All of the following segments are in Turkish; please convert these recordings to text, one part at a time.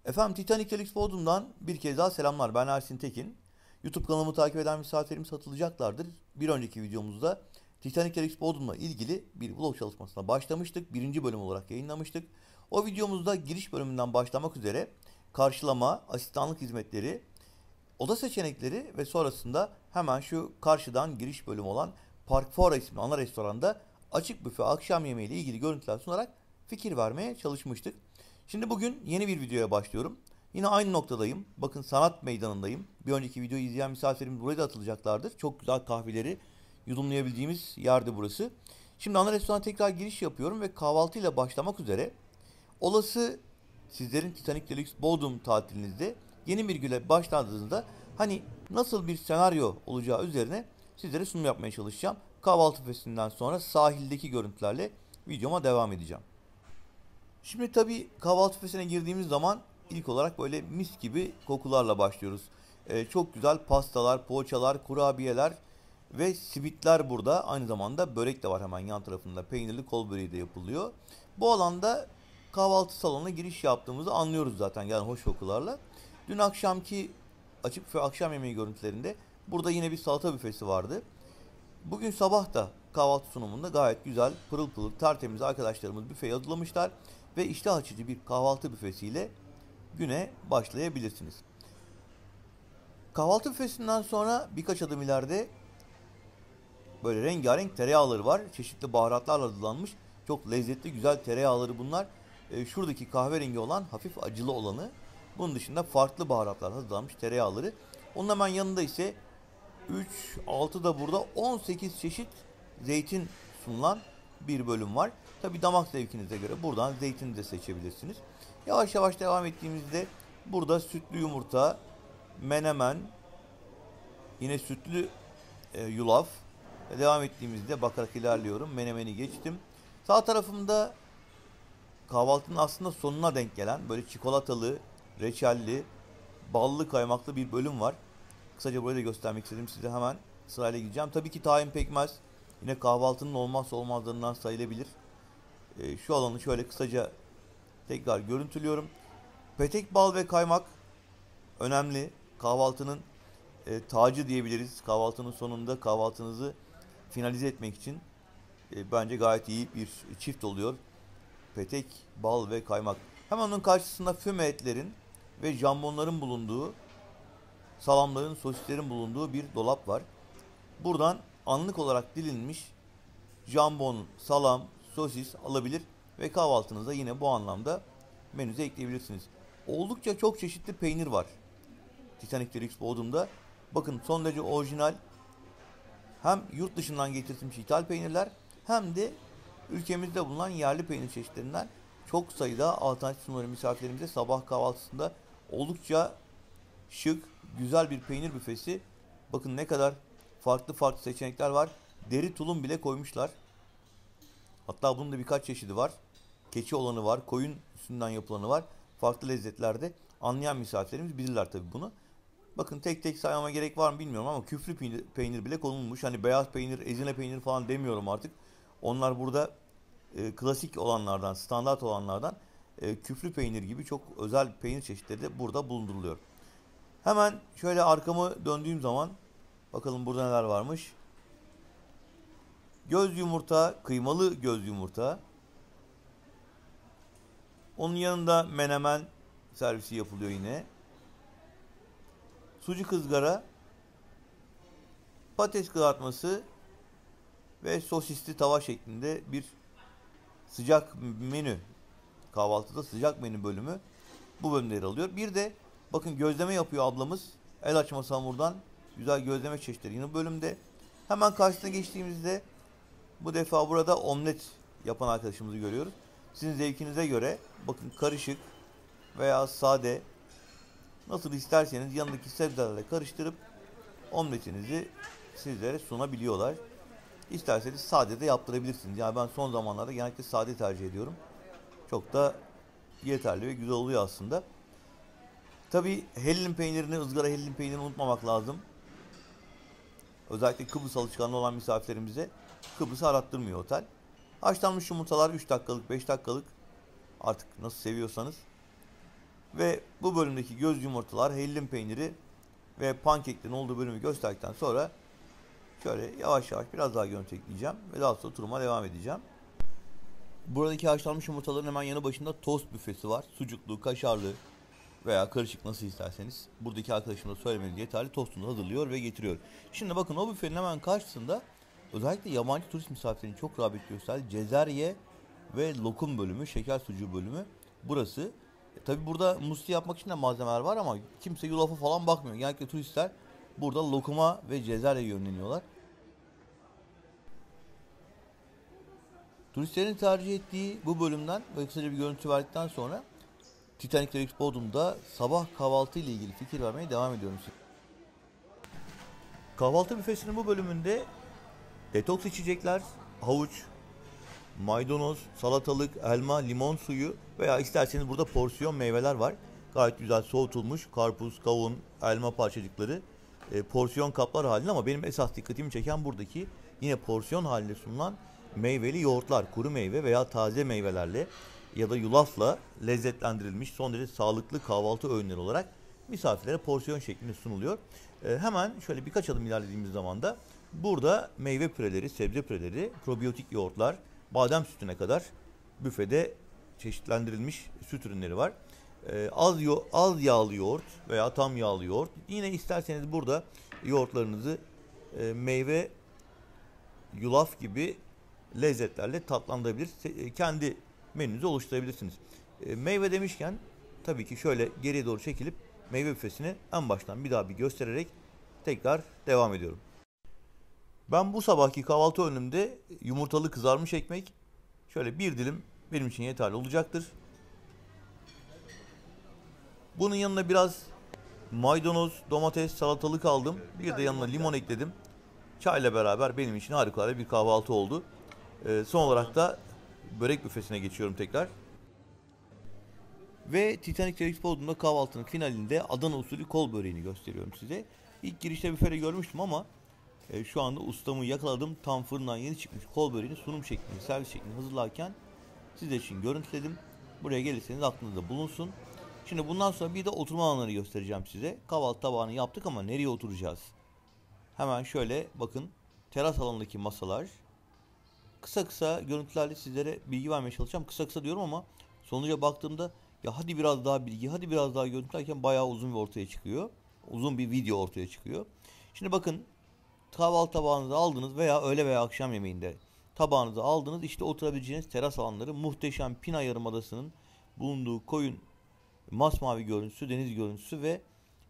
Efendim Titanic Deluxe Bodrum'dan bir kez daha selamlar. Ben Ersin Tekin. YouTube kanalımı takip eden misafirlerimiz satılacaklardır. Bir önceki videomuzda Titanic Deluxe Bodrum'la ilgili bir vlog çalışmasına başlamıştık. Birinci bölüm olarak yayınlamıştık. O videomuzda giriş bölümünden başlamak üzere karşılama, asistanlık hizmetleri, oda seçenekleri ve sonrasında hemen şu karşıdan giriş bölümü olan Park Fora isimli ana restoranda açık büfe akşam yemeği ile ilgili görüntüler sunarak fikir vermeye çalışmıştık. Şimdi bugün yeni bir videoya başlıyorum. Yine aynı noktadayım. Bakın sanat meydanındayım. Bir önceki videoyu izleyen misafirimiz buraya da atılacaklardır. Çok güzel kahveleri yudumlayabildiğimiz yerde burası. Şimdi ana restorana tekrar giriş yapıyorum ve kahvaltıyla başlamak üzere olası sizlerin Titanic Deluxe Bodrum tatilinizde yeni bir güne başladığınızda hani nasıl bir senaryo olacağı üzerine sizlere sunum yapmaya çalışacağım. Kahvaltı festinden sonra sahildeki görüntülerle videoma devam edeceğim. Şimdi tabii kahvaltı büfesine girdiğimiz zaman ilk olarak böyle mis gibi kokularla başlıyoruz. Çok güzel pastalar, poğaçalar, kurabiyeler ve simitler burada. Aynı zamanda börek de var hemen yan tarafında. Peynirli kol böreği de yapılıyor. Bu alanda kahvaltı salonuna giriş yaptığımızı anlıyoruz zaten yani hoş kokularla. Dün akşamki açık büfe akşam yemeği görüntülerinde burada yine bir salata büfesi vardı. Bugün sabah da kahvaltı sunumunda gayet güzel, pırıl pırıl, tertemiz arkadaşlarımız büfeyi hazırlamışlar ve iştah açıcı bir kahvaltı büfesiyle güne başlayabilirsiniz. Kahvaltı büfesinden sonra birkaç adım ileride böyle rengarenk tereyağları var. Çeşitli baharatlarla hazırlanmış. Çok lezzetli, güzel tereyağları bunlar. Şuradaki kahverengi olan hafif acılı olanı. Bunun dışında farklı baharatlar hazırlanmış tereyağları. Onun hemen yanında ise 3, 6 da burada 18 çeşit zeytin sunulan bir bölüm var. Tabi damak zevkinize göre buradan zeytini de seçebilirsiniz. Yavaş yavaş devam ettiğimizde burada sütlü yumurta, menemen, yine sütlü yulaf. Devam ettiğimizde bakarak ilerliyorum. Menemeni geçtim. Sağ tarafımda kahvaltının aslında sonuna denk gelen böyle çikolatalı, reçelli, ballı kaymaklı bir bölüm var. Kısaca burayı da göstermek istedim size, hemen sırayla gideceğim. Tabii ki tahin pekmez yine kahvaltının olmazsa olmazlarından sayılabilir. Şu alanı şöyle kısaca tekrar görüntülüyorum. Petek bal ve kaymak önemli. Kahvaltının tacı diyebiliriz. Kahvaltının sonunda kahvaltınızı finalize etmek için bence gayet iyi bir çift oluyor. Petek, bal ve kaymak. Hemen onun karşısında füme etlerin ve jambonların bulunduğu, salamların, sosislerin bulunduğu bir dolap var. Buradan anlık olarak dilinmiş jambon, salam, sosis alabilir ve kahvaltınıza yine bu anlamda menüze ekleyebilirsiniz. Oldukça çok çeşitli peynir var Titanic Deluxe Bodrum'da. Bakın son derece orijinal, hem yurt dışından getirtilmiş ithal peynirler hem de ülkemizde bulunan yerli peynir çeşitlerinden çok sayıda alternatif sunuları misafirlerimize sabah kahvaltısında. Oldukça şık, güzel bir peynir büfesi. Bakın ne kadar farklı farklı seçenekler var. Deri tulum bile koymuşlar. Hatta bunun da birkaç çeşidi var. Keçi olanı var, koyun üstünden yapılanı var. Farklı lezzetlerde, anlayan misafirlerimiz bilirler tabii bunu. Bakın tek tek saymama gerek var mı bilmiyorum ama küflü peynir bile konulmuş. Hani beyaz peynir, ezine peynir falan demiyorum artık. Onlar burada klasik olanlardan, standart olanlardan küflü peynir gibi çok özel peynir çeşitleri de burada bulunduruluyor. Hemen şöyle arkamı döndüğüm zaman bakalım burada neler varmış. Göz yumurta, kıymalı göz yumurta. Onun yanında menemen servisi yapılıyor yine. Sucuk ızgara, patates kızartması ve sosisli tava şeklinde bir sıcak menü. Kahvaltıda sıcak menü bölümü bu bölümde yer alıyor. Bir de bakın gözleme yapıyor ablamız. El açması hamurdan güzel gözleme çeşitleri yine bölümde. Hemen karşısına geçtiğimizde bu defa burada omlet yapan arkadaşımızı görüyoruz. Sizin zevkinize göre bakın karışık veya sade, nasıl isterseniz yanındaki sebzelerle karıştırıp omletinizi sizlere sunabiliyorlar. İsterseniz sade de yaptırabilirsiniz. Yani ben son zamanlarda genellikle sade tercih ediyorum. Çok da yeterli ve güzel oluyor aslında. Tabii hellim peynirini, ızgara hellim peynirini unutmamak lazım. Özellikle Kıbrıs alışkanlığı olan misafirlerimize Kıbrıs'ı arattırmıyor otel. Haşlanmış yumurtalar 3 dakikalık, 5 dakikalık, artık nasıl seviyorsanız. Ve bu bölümdeki göz yumurtalar, hellim peyniri ve pankeklerin olduğu bölümü gösterdikten sonra şöyle yavaş yavaş biraz daha görüntü ekleyeceğim ve daha sonra turuma devam edeceğim. Buradaki haşlanmış yumurtaların hemen yanı başında tost büfesi var. Sucuklu, kaşarlı veya karışık, nasıl isterseniz. Buradaki arkadaşım da söylemeniz yeterli. Tostunu hazırlıyor ve getiriyor. Şimdi bakın, o büfenin hemen karşısında özellikle yabancı turist misafirlerinin çok rağbet gösterdiği cezerye ve lokum bölümü, şeker sucuğu bölümü burası. Tabi burada musti yapmak için de malzemeler var ama kimse yulafa falan bakmıyor. Genellikle turistler burada lokuma ve cezerye yönleniyorlar. Turistlerin tercih ettiği bu bölümden ve kısaca bir görüntü verdikten sonra Titanic Deluxe Bodrum'da sabah kahvaltı ile ilgili fikir vermeye devam ediyorum. Kahvaltı büfesinin bu bölümünde detoks içecekler, havuç, maydanoz, salatalık, elma, limon suyu veya isterseniz burada porsiyon meyveler var. Gayet güzel soğutulmuş karpuz, kavun, elma parçacıkları porsiyon kaplar halinde, ama benim esas dikkatimi çeken buradaki yine porsiyon halinde sunulan meyveli yoğurtlar, kuru meyve veya taze meyvelerle ya da yulafla lezzetlendirilmiş son derece sağlıklı kahvaltı öğünleri olarak misafirlere porsiyon şeklinde sunuluyor. Hemen şöyle birkaç adım ilerlediğimiz zaman da burada meyve püreleri, sebze püreleri, probiyotik yoğurtlar, badem sütüne kadar büfede çeşitlendirilmiş süt ürünleri var. Az yağlı yoğurt veya tam yağlı yoğurt. Yine isterseniz burada yoğurtlarınızı meyve, yulaf gibi lezzetlerle tatlandırabilir. Kendi menünüzü oluşturabilirsiniz. Meyve demişken tabii ki şöyle geriye doğru çekilip meyve büfesini en baştan bir daha bir göstererek tekrar devam ediyorum. Ben bu sabahki kahvaltı önümde yumurtalı kızarmış ekmek, şöyle bir dilim benim için yeterli olacaktır. Bunun yanına biraz maydanoz, domates, salatalık aldım. Bir de yanına limon ekledim. Çayla beraber benim için harikulade bir kahvaltı oldu. Son olarak da börek büfesine geçiyorum tekrar. Ve Titanic Deluxe Bodrum'da kahvaltının finalinde Adana usulü kol böreğini gösteriyorum size. İlk girişte büfede görmüştüm ama şu anda ustamı yakaladım. Tam fırından yeni çıkmış kol böreğini sunum şeklinde, servis şeklinde hazırlarken sizler için görüntüledim. Buraya gelirseniz aklınızda bulunsun. Şimdi bundan sonra bir de oturma alanları göstereceğim size. Kahvaltı tabağını yaptık ama nereye oturacağız? Hemen şöyle bakın. Teras alanındaki masalar. Kısa kısa görüntülerle sizlere bilgi vermeye çalışacağım. Kısa kısa diyorum ama sonuca baktığımda ya hadi biraz daha bilgi, hadi biraz daha görüntü derken bayağı uzun bir ortaya çıkıyor. Uzun bir video ortaya çıkıyor. Şimdi bakın, kahvaltı tabağınızı aldınız veya öğle veya akşam yemeğinde tabağınızı aldınız. İşte oturabileceğiniz teras alanları, muhteşem Pina Yarımadası'nın bulunduğu koyun masmavi görüntüsü, deniz görüntüsü ve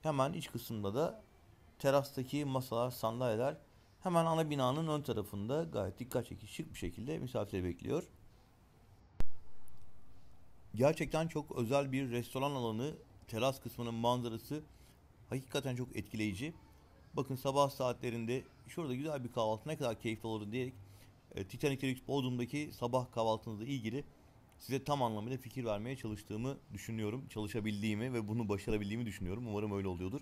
hemen iç kısımda da terastaki masalar, sandalyeler hemen ana binanın ön tarafında gayet dikkat çekici, şık bir şekilde misafirleri bekliyor. Gerçekten çok özel bir restoran alanı, teras kısmının manzarası hakikaten çok etkileyici. Bakın, sabah saatlerinde şurada güzel bir kahvaltı ne kadar keyifli olur diyerek Titanic Deluxe Bodrum'daki sabah kahvaltınızla ilgili size tam anlamıyla fikir vermeye çalıştığımı düşünüyorum. Çalışabildiğimi ve bunu başarabildiğimi düşünüyorum. Umarım öyle oluyordur.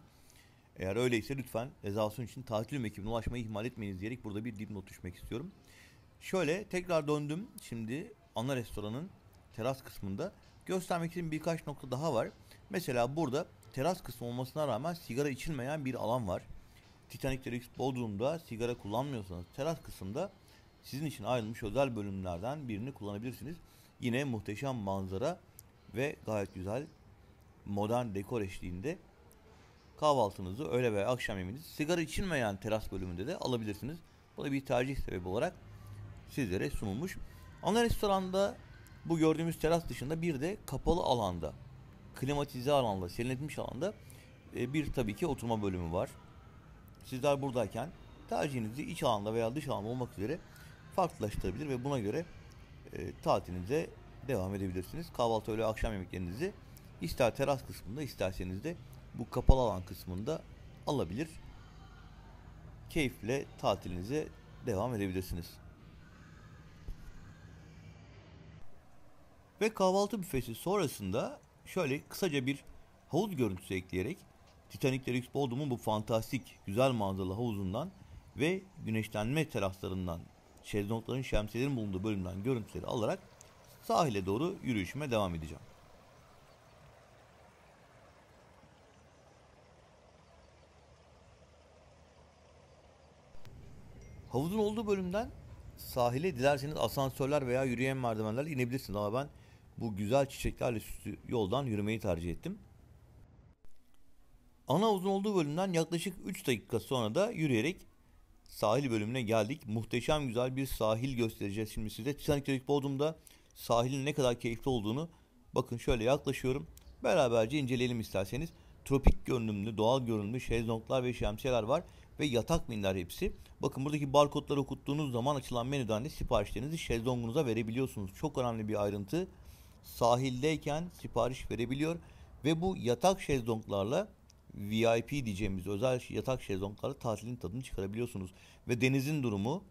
Eğer öyleyse lütfen rezervasyon için tatilim ekibine ulaşmayı ihmal etmeyiniz diyerek burada bir dipnot düşmek istiyorum. Şöyle tekrar döndüm. Şimdi ana restoranın teras kısmında göstermek için birkaç nokta daha var. Mesela burada teras kısmı olmasına rağmen sigara içilmeyen bir alan var. Titanic Deluxe Bodrum'da sigara kullanmıyorsanız teras kısmında sizin için ayrılmış özel bölümlerden birini kullanabilirsiniz. Yine muhteşem manzara ve gayet güzel modern dekor eşliğinde kahvaltınızı, öğle veya akşam yemeğinizi sigara içilmeyen teras bölümünde de alabilirsiniz. Bu da bir tercih sebebi olarak sizlere sunulmuş. Ana restoranda bu gördüğümüz teras dışında bir de kapalı alanda, klimatize alanda, serinletilmiş alanda bir tabii ki oturma bölümü var. Sizler buradayken tercihinizi iç alanda veya dış alanda olmak üzere farklılaştırabilir ve buna göre tatilinize devam edebilirsiniz. Kahvaltı, öğle, akşam yemeklerinizi ister teras kısmında isterseniz de bu kapalı alan kısmında alabilir. Keyifle tatilinize devam edebilirsiniz. Ve kahvaltı büfesi sonrasında şöyle kısaca bir havuz görüntüsü ekleyerek Titanic Deluxe Bodrum'un bu fantastik güzel manzaralı havuzundan ve güneşlenme teraslarından, şezlongların, şemsiyelerin bulunduğu bölümden görüntüleri alarak sahile doğru yürüyüşüme devam edeceğim. Havuzun olduğu bölümden sahile dilerseniz asansörler veya yürüyen merdivenlerle inebilirsiniz ama ben bu güzel çiçeklerle süslü yoldan yürümeyi tercih ettim. Ana havuzun olduğu bölümden yaklaşık 3 dakika sonra da yürüyerek sahil bölümüne geldik. Muhteşem güzel bir sahil göstereceğiz şimdi size. Titanic Trafik Bodrum'da sahilin ne kadar keyifli olduğunu bakın şöyle yaklaşıyorum. Beraberce inceleyelim isterseniz. Tropik görünümlü, doğal görünümlü şezlonglar ve şemsiyeler var ve yatak minder hepsi. Bakın buradaki barkodları okuttuğunuz zaman açılan menüden de siparişlerinizi şezlongunuza verebiliyorsunuz. Çok önemli bir ayrıntı. Sahildeyken sipariş verebiliyor ve bu yatak şezlonglarla VIP diyeceğimiz özel yatak şezlonglarla tatilin tadını çıkarabiliyorsunuz. Ve denizin durumu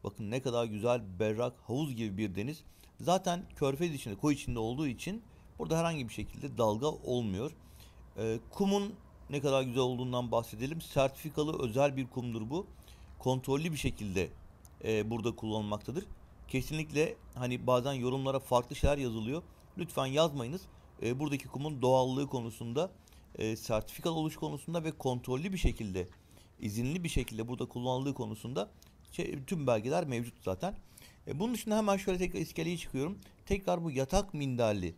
bakın ne kadar güzel, berrak, havuz gibi bir deniz. Zaten körfez içinde, koy içinde olduğu için burada herhangi bir şekilde dalga olmuyor. Kumun ne kadar güzel olduğundan bahsedelim. Sertifikalı özel bir kumdur bu. Kontrollü bir şekilde burada kullanılmaktadır. Kesinlikle hani bazen yorumlara farklı şeyler yazılıyor. Lütfen yazmayınız. Buradaki kumun doğallığı konusunda, sertifikalı oluş konusunda ve kontrollü bir şekilde, izinli bir şekilde burada kullanıldığı konusunda tüm belgeler mevcut zaten. Bunun dışında hemen şöyle tekrar iskeleye çıkıyorum. Tekrar bu yatak minderli,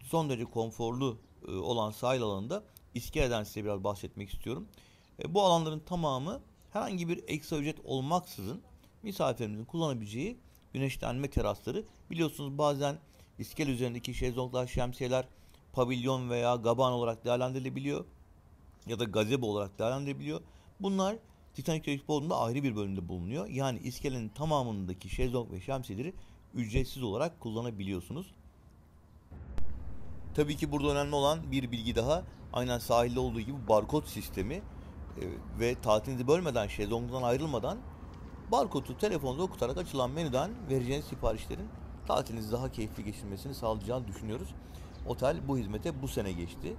son derece konforlu olan sahil alanında iskeleden size biraz bahsetmek istiyorum. Bu alanların tamamı herhangi bir ekstra ücret olmaksızın misafirlerimizin kullanabileceği güneşlenme terasları. Biliyorsunuz bazen iskele üzerindeki şezlonglar, şemsiyeler pavilyon veya gaban olarak değerlendirilebiliyor ya da gazebo olarak değerlendirilebiliyor. Bunlar Titanic Trafik Bodrum'da ayrı bir bölümde bulunuyor. Yani iskelenin tamamındaki şezlong ve şemsiyeleri ücretsiz olarak kullanabiliyorsunuz. Tabii ki burada önemli olan bir bilgi daha. Aynen sahilde olduğu gibi barkod sistemi ve tatilinizi bölmeden, şezlongdan ayrılmadan barkodu telefonda okutarak açılan menüden vereceğiniz siparişlerin tatilinizi daha keyifli geçirmesini sağlayacağını düşünüyoruz. Otel bu hizmete bu sene geçti.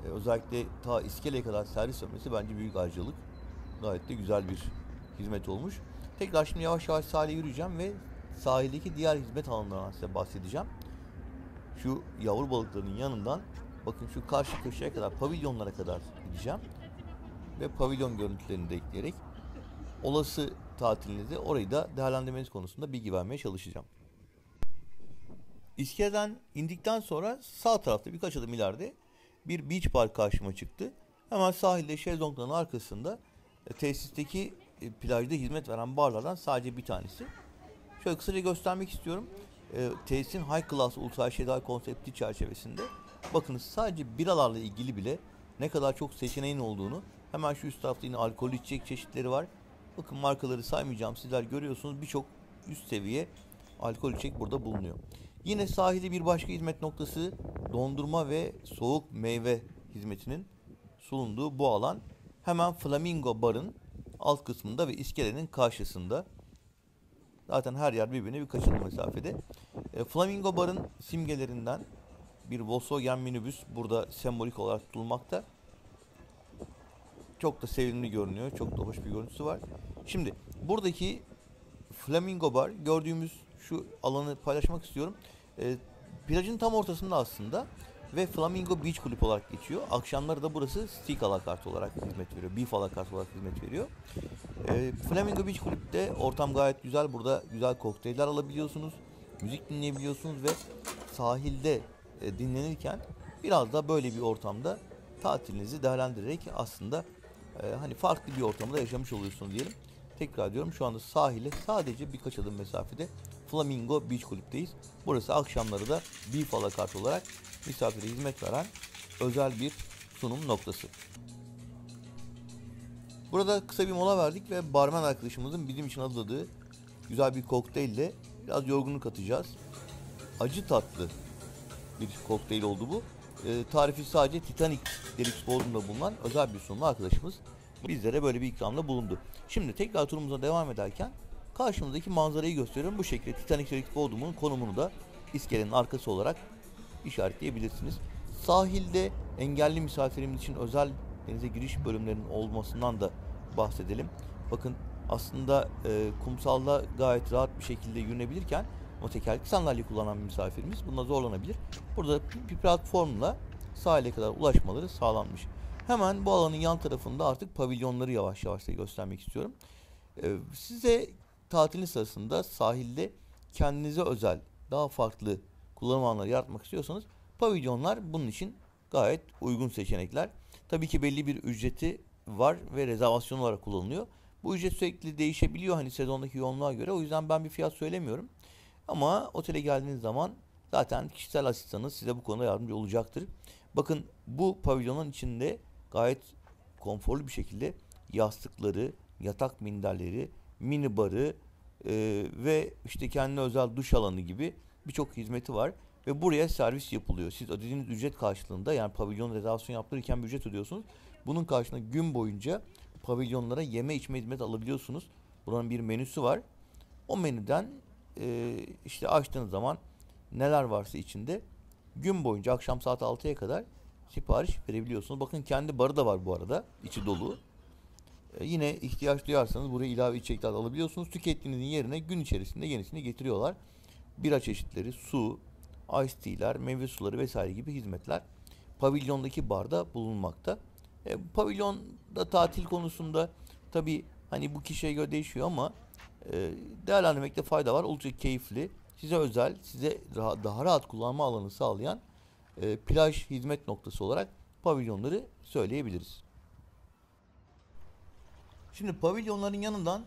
Özellikle ta iskeleye kadar servis vermesi bence büyük ayrıcalık. Gayet de güzel bir hizmet olmuş. Tekrar şimdi yavaş yavaş sahile yürüyeceğim ve sahildeki diğer hizmet alanlarından size bahsedeceğim. Şu yavru balıkların yanından bakın şu karşı köşeye kadar, pavilyonlara kadar gideceğim. Ve pavilyon görüntülerini de ekleyerek olası tatilinizi orayı da değerlendirmeniz konusunda bilgi vermeye çalışacağım. İskeleden indikten sonra sağ tarafta birkaç adım ileride bir beach park karşıma çıktı. Hemen sahilde şezlongların arkasında tesisteki plajda hizmet veren barlardan sadece bir tanesi. Şöyle kısaca göstermek istiyorum. Tesisin High Class Ultra HDI konsepti çerçevesinde bakınız sadece biralarla ilgili bile ne kadar çok seçeneğin olduğunu, hemen şu üst tarafta yine alkollü içecek çeşitleri var. Bakın markaları saymayacağım, sizler görüyorsunuz, birçok üst seviye alkol içecek burada bulunuyor. Yine sahilde bir başka hizmet noktası dondurma ve soğuk meyve hizmetinin sunulduğu bu alan hemen Flamingo Bar'ın alt kısmında ve iskelenin karşısında. Zaten her yer birbirine birkaç adım mesafede. Flamingo Bar'ın simgelerinden bir Volkswagen minibüs burada sembolik olarak tutulmakta. Çok da sevimli görünüyor. Çok da hoş bir görüntüsü var. Şimdi buradaki Flamingo Bar gördüğümüz şu alanı paylaşmak istiyorum. Plajın tam ortasında aslında ve Flamingo Beach Club olarak geçiyor. Akşamları da burası steak alakart olarak hizmet veriyor. Beef alakart olarak hizmet veriyor. Flamingo Beach Club'de ortam gayet güzel. Burada güzel kokteyller alabiliyorsunuz. Müzik dinleyebiliyorsunuz ve sahilde dinlenirken biraz da böyle bir ortamda tatilinizi değerlendirerek aslında hani farklı bir ortamda yaşamış oluyorsunuz diyelim. Tekrar diyorum, şu anda sahile sadece birkaç adım mesafede Flamingo Beach Club'deyiz. Burası akşamları da Beef alakart olarak misafire hizmet veren özel bir sunum noktası. Burada kısa bir mola verdik ve barmen arkadaşımızın bizim için hazırladığı güzel bir kokteylle biraz yorgunluk atacağız. Acı tatlı bir kokteyl oldu bu. Tarifi sadece Titanic Deluxe Bodrum'da bulunan özel bir sunumlu arkadaşımız bizlere böyle bir ikramda bulundu. Şimdi tekrar turumuza devam ederken karşımızdaki manzarayı gösteriyorum. Bu şekilde Titanic Deluxe Bodrum'un konumunu da iskelenin arkası olarak işaretleyebilirsiniz. Sahilde engelli misafirimiz için özel denize giriş bölümlerinin olmasından da bahsedelim. Bakın aslında kumsalda gayet rahat bir şekilde yürünebilirken ama tekerlekli sandalye kullanan bir misafirimiz bunda zorlanabilir. Burada bir platformla sahile kadar ulaşmaları sağlanmış. Hemen bu alanın yan tarafında artık pavilyonları yavaş yavaş da göstermek istiyorum. Size tatilin sırasında sahilde kendinize özel, daha farklı kullanım alanları yaratmak istiyorsanız pavilyonlar bunun için gayet uygun seçenekler. Tabii ki belli bir ücreti var ve rezervasyon olarak kullanılıyor. Bu ücret sürekli değişebiliyor hani sezondaki yoğunluğa göre. O yüzden ben bir fiyat söylemiyorum. Ama otele geldiğiniz zaman zaten kişisel asistanınız size bu konuda yardımcı olacaktır. Bakın bu pavilyonun içinde gayet konforlu bir şekilde yastıkları, yatak minderleri, mini barı ve işte kendine özel duş alanı gibi birçok hizmeti var. Ve buraya servis yapılıyor. Siz ödediğiniz ücret karşılığında yani pavilyon rezervasyon yaptırırken bir ücret ödüyorsunuz. Bunun karşılığında gün boyunca pavilyonlara yeme içme hizmeti alabiliyorsunuz. Buranın bir menüsü var. O menüden işte açtığınız zaman neler varsa içinde gün boyunca akşam saat 6'ya kadar sipariş verebiliyorsunuz. Bakın kendi barı da var bu arada. İçi dolu. Yine ihtiyaç duyarsanız buraya ilave içecekler alabiliyorsunuz. Tükettiğinizin yerine gün içerisinde yenisini getiriyorlar. Bira çeşitleri, su, ice tea'ler, meyve suları vesaire gibi hizmetler pavilyondaki barda bulunmakta. Pavilyonda tatil konusunda tabii hani bu kişiye göre değişiyor ama değerlendirmekte fayda var. Oldukça keyifli, size özel, size daha rahat kullanma alanı sağlayan plaj hizmet noktası olarak pavilyonları söyleyebiliriz. Şimdi pavilyonların yanından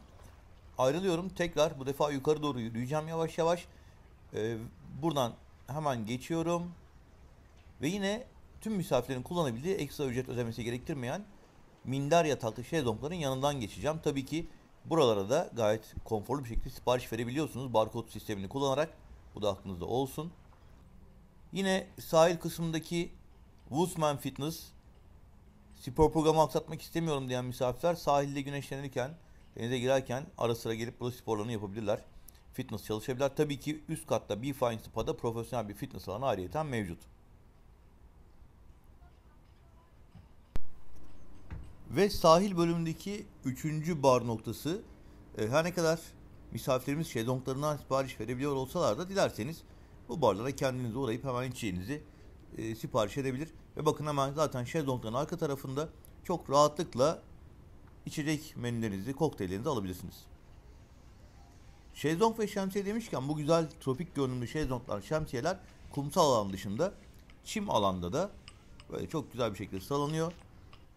ayrılıyorum. Tekrar bu defa yukarı doğru yürüyeceğim yavaş yavaş. Ee, Buradan hemen geçiyorum. Ve yine tüm misafirlerin kullanabildiği ekstra ücret ödemesi gerektirmeyen minder yataklı şezlongların yanından geçeceğim. Tabii ki buralara da gayet konforlu bir şekilde sipariş verebiliyorsunuz. Barkod sistemini kullanarak. Bu da aklınızda olsun. Yine sahil kısmındaki Woodsman Fitness spor programı aksatmak istemiyorum diyen misafirler sahilde güneşlenirken, denize girerken ara sıra gelip burada sporlarını yapabilirler. Fitness çalışabilirler. Tabii ki üst katta Be Fine Spa'da profesyonel bir fitness alanı ayrıyeten mevcut. Ve sahil bölümündeki üçüncü bar noktası her ne kadar misafirlerimiz şezlonglarından sipariş verebiliyor olsalar da dilerseniz bu barlara kendiniz uğrayıp hemen içeceğinizi sipariş edebilir. Ve bakın hemen zaten şezlongların arka tarafında çok rahatlıkla içecek menülerinizi, kokteyllerinizi alabilirsiniz. Şezlong ve şemsiye demişken bu güzel tropik görünümlü şezlonglar, şemsiyeler kumsal alan dışında çim alanda da böyle çok güzel bir şekilde sıralanıyor.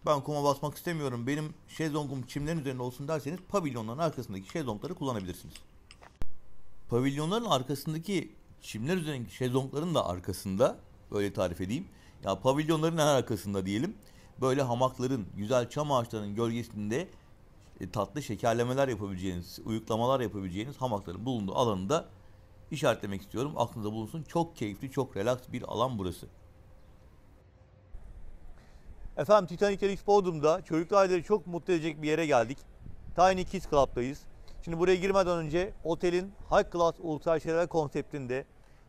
Ben kuma basmak istemiyorum, benim şezlongum çimlerin üzerinde olsun derseniz pavilyonların arkasındaki şezlongları kullanabilirsiniz. Pavilyonların arkasındaki çimler üzerindeki şezlongların da arkasında böyle tarif edeyim. Ya pavilyonların en arkasında diyelim. Böyle hamakların, güzel çam ağaçlarının gölgesinde tatlı şekerlemeler yapabileceğiniz, uyuklamalar yapabileceğiniz hamakların bulunduğu alanı da işaretlemek istiyorum. Aklınızda bulunsun. Çok keyifli, çok relax bir alan burası. Efendim Titanic Rex Bodrum'da çocuklu aileleri çok mutlu edecek bir yere geldik. Tiny Kids Club'dayız. Şimdi buraya girmeden önce otelin High Class Ultra Şeyler konseptinde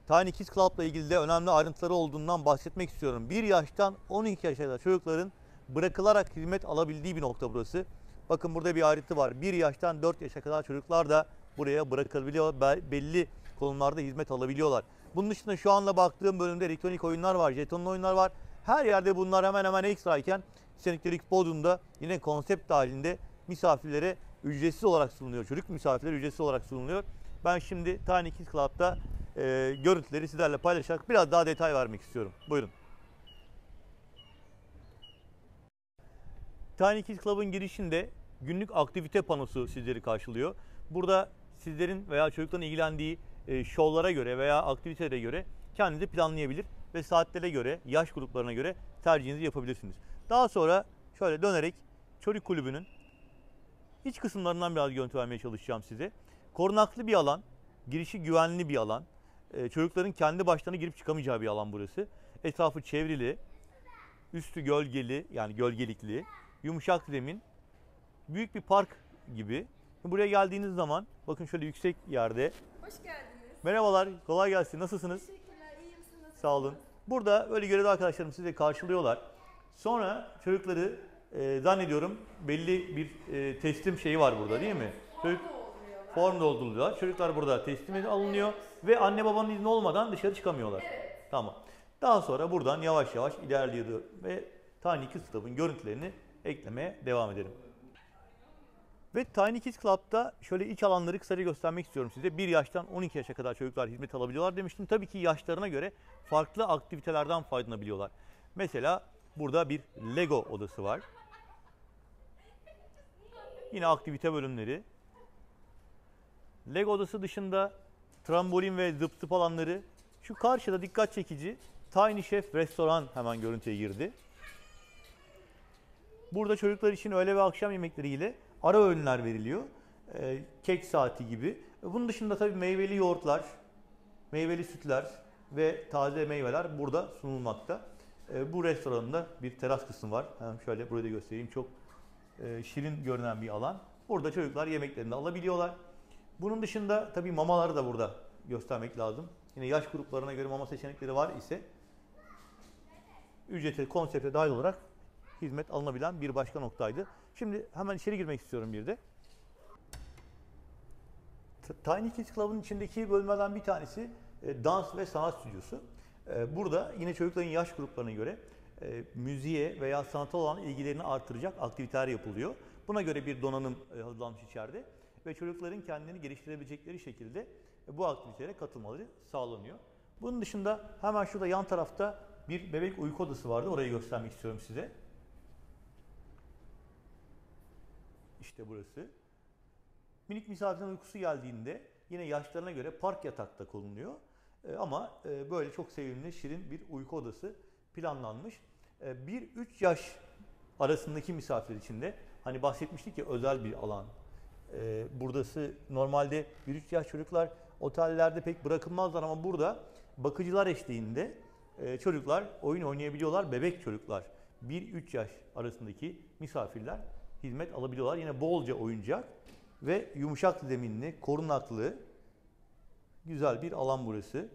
Tiny Kids Club'la ilgili de önemli ayrıntıları olduğundan bahsetmek istiyorum. 1 yaştan 12 yaşa kadar çocukların bırakılarak hizmet alabildiği bir nokta burası. Bakın burada bir ayrıntı var. 1 yaştan 4 yaşa kadar çocuklar da buraya bırakılabiliyor. Belli konumlarda hizmet alabiliyorlar. Bunun dışında şu anda baktığım bölümde elektronik oyunlar var, jetonlu oyunlar var. Her yerde bunlar hemen hemen ekstrayken Titanic Rex Bodrum'da yine konsept dahilinde misafirlere ücretsiz olarak sunuluyor. Çocuk misafirlere ücretsiz olarak sunuluyor. Ben şimdi Tiny Kids Club'da görüntüleri sizlerle paylaşarak biraz daha detay vermek istiyorum. Buyurun. Tiny Kids Club'ın girişinde günlük aktivite panosu sizleri karşılıyor. Burada sizlerin veya çocukların ilgilendiği şovlara göre veya aktivitelere göre kendinizi planlayabilir ve saatlere göre, yaş gruplarına göre tercihinizi yapabilirsiniz. Daha sonra şöyle dönerek çocuk kulübünün iç kısımlarından biraz görüntü vermeye çalışacağım size. Korunaklı bir alan, girişi güvenli bir alan. Çocukların kendi başlarına girip çıkamayacağı bir alan burası. Etrafı çevrili, üstü gölgeli yani gölgelikli, yumuşak zemin, büyük bir park gibi. Buraya geldiğiniz zaman bakın şöyle yüksek yerde. Hoş geldiniz. Merhabalar, kolay gelsin. Nasılsınız? Teşekkürler, iyiyim. Siz nasılsınız? Sağ olun. Burada böyle görevli arkadaşlarım sizi karşılıyorlar. Sonra çocukları zannediyorum belli bir teslim şeyi var burada değil mi? Form dolduruluyorlar. Çocuklar burada teslim alınıyor ve anne babanın izni olmadan dışarı çıkamıyorlar. Evet. Tamam. Daha sonra buradan yavaş yavaş ilerliyordu ve Tiny Kids Club'ın görüntülerini eklemeye devam edelim. Ve Tiny Kids Club'da şöyle iç alanları kısaca göstermek istiyorum size. 1 yaştan 12 yaşa kadar çocuklar hizmet alabiliyorlar demiştim. Tabii ki yaşlarına göre farklı aktivitelerden faydalanabiliyorlar. Mesela burada bir Lego odası var. Yine aktivite bölümleri. Lego odası dışında trambolin ve zıp zıp alanları. Şu karşıda dikkat çekici Tiny Chef restoran hemen görüntüye girdi. Burada çocuklar için öğle ve akşam yemekleriyle ara öğünler veriliyor. Kek saati gibi. Bunun dışında tabii meyveli yoğurtlar, meyveli sütler ve taze meyveler burada sunulmakta. Bu restoranında bir teras kısmı var. Hemen şöyle burayı da göstereyim. Çok şirin görünen bir alan. Burada çocuklar yemeklerini alabiliyorlar. Bunun dışında tabii mamaları da burada göstermek lazım. Yine yaş gruplarına göre mama seçenekleri var ise ücreti konsepte dahil olarak hizmet alınabilen bir başka noktaydı. Şimdi hemen içeri girmek istiyorum bir de. Tiny Kids Club'ın içindeki bölümlerden bir tanesi dans ve sanat stüdyosu. Burada yine çocukların yaş gruplarına göre müziğe veya sanata olan ilgilerini artıracak aktiviteler yapılıyor. Buna göre bir donanım hazırlanmış içeride ve çocukların kendini geliştirebilecekleri şekilde bu aktivitelere katılmaları sağlanıyor. Bunun dışında hemen şurada yan tarafta bir bebek uyku odası vardı. Orayı göstermek istiyorum size. İşte burası. Minik misafirin uykusu geldiğinde yine yaşlarına göre park yatakta konuluyor. Ama böyle çok sevimli, şirin bir uyku odası planlanmış. 1-3 yaş arasındaki misafir için de hani bahsetmiştik ya özel bir alan. Burası normalde 1-3 yaş çocuklar otellerde pek bırakılmazlar ama burada bakıcılar eşliğinde çocuklar oyun oynayabiliyorlar. Bebek çocuklar 1-3 yaş arasındaki misafirler hizmet alabiliyorlar. Yine bolca oyuncak ve yumuşak zeminli, korunaklı güzel bir alan burası.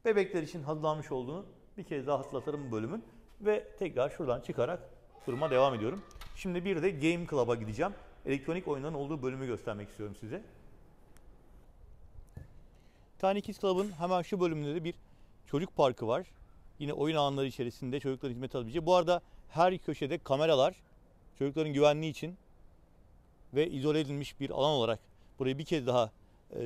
Bebekler için hazırlanmış olduğunu bir kez daha hatırlatırım bu bölümün. Ve tekrar şuradan çıkarak turuma devam ediyorum. Şimdi bir de Game Club'a gideceğim. Elektronik oyunların olduğu bölümü göstermek istiyorum size. Tiny Kids Club'ın hemen şu bölümünde de bir çocuk parkı var. Yine oyun alanları içerisinde çocukların hizmet alabileceği. Bu arada her köşede kameralar çocukların güvenliği için ve izole edilmiş bir alan olarak burayı bir kez daha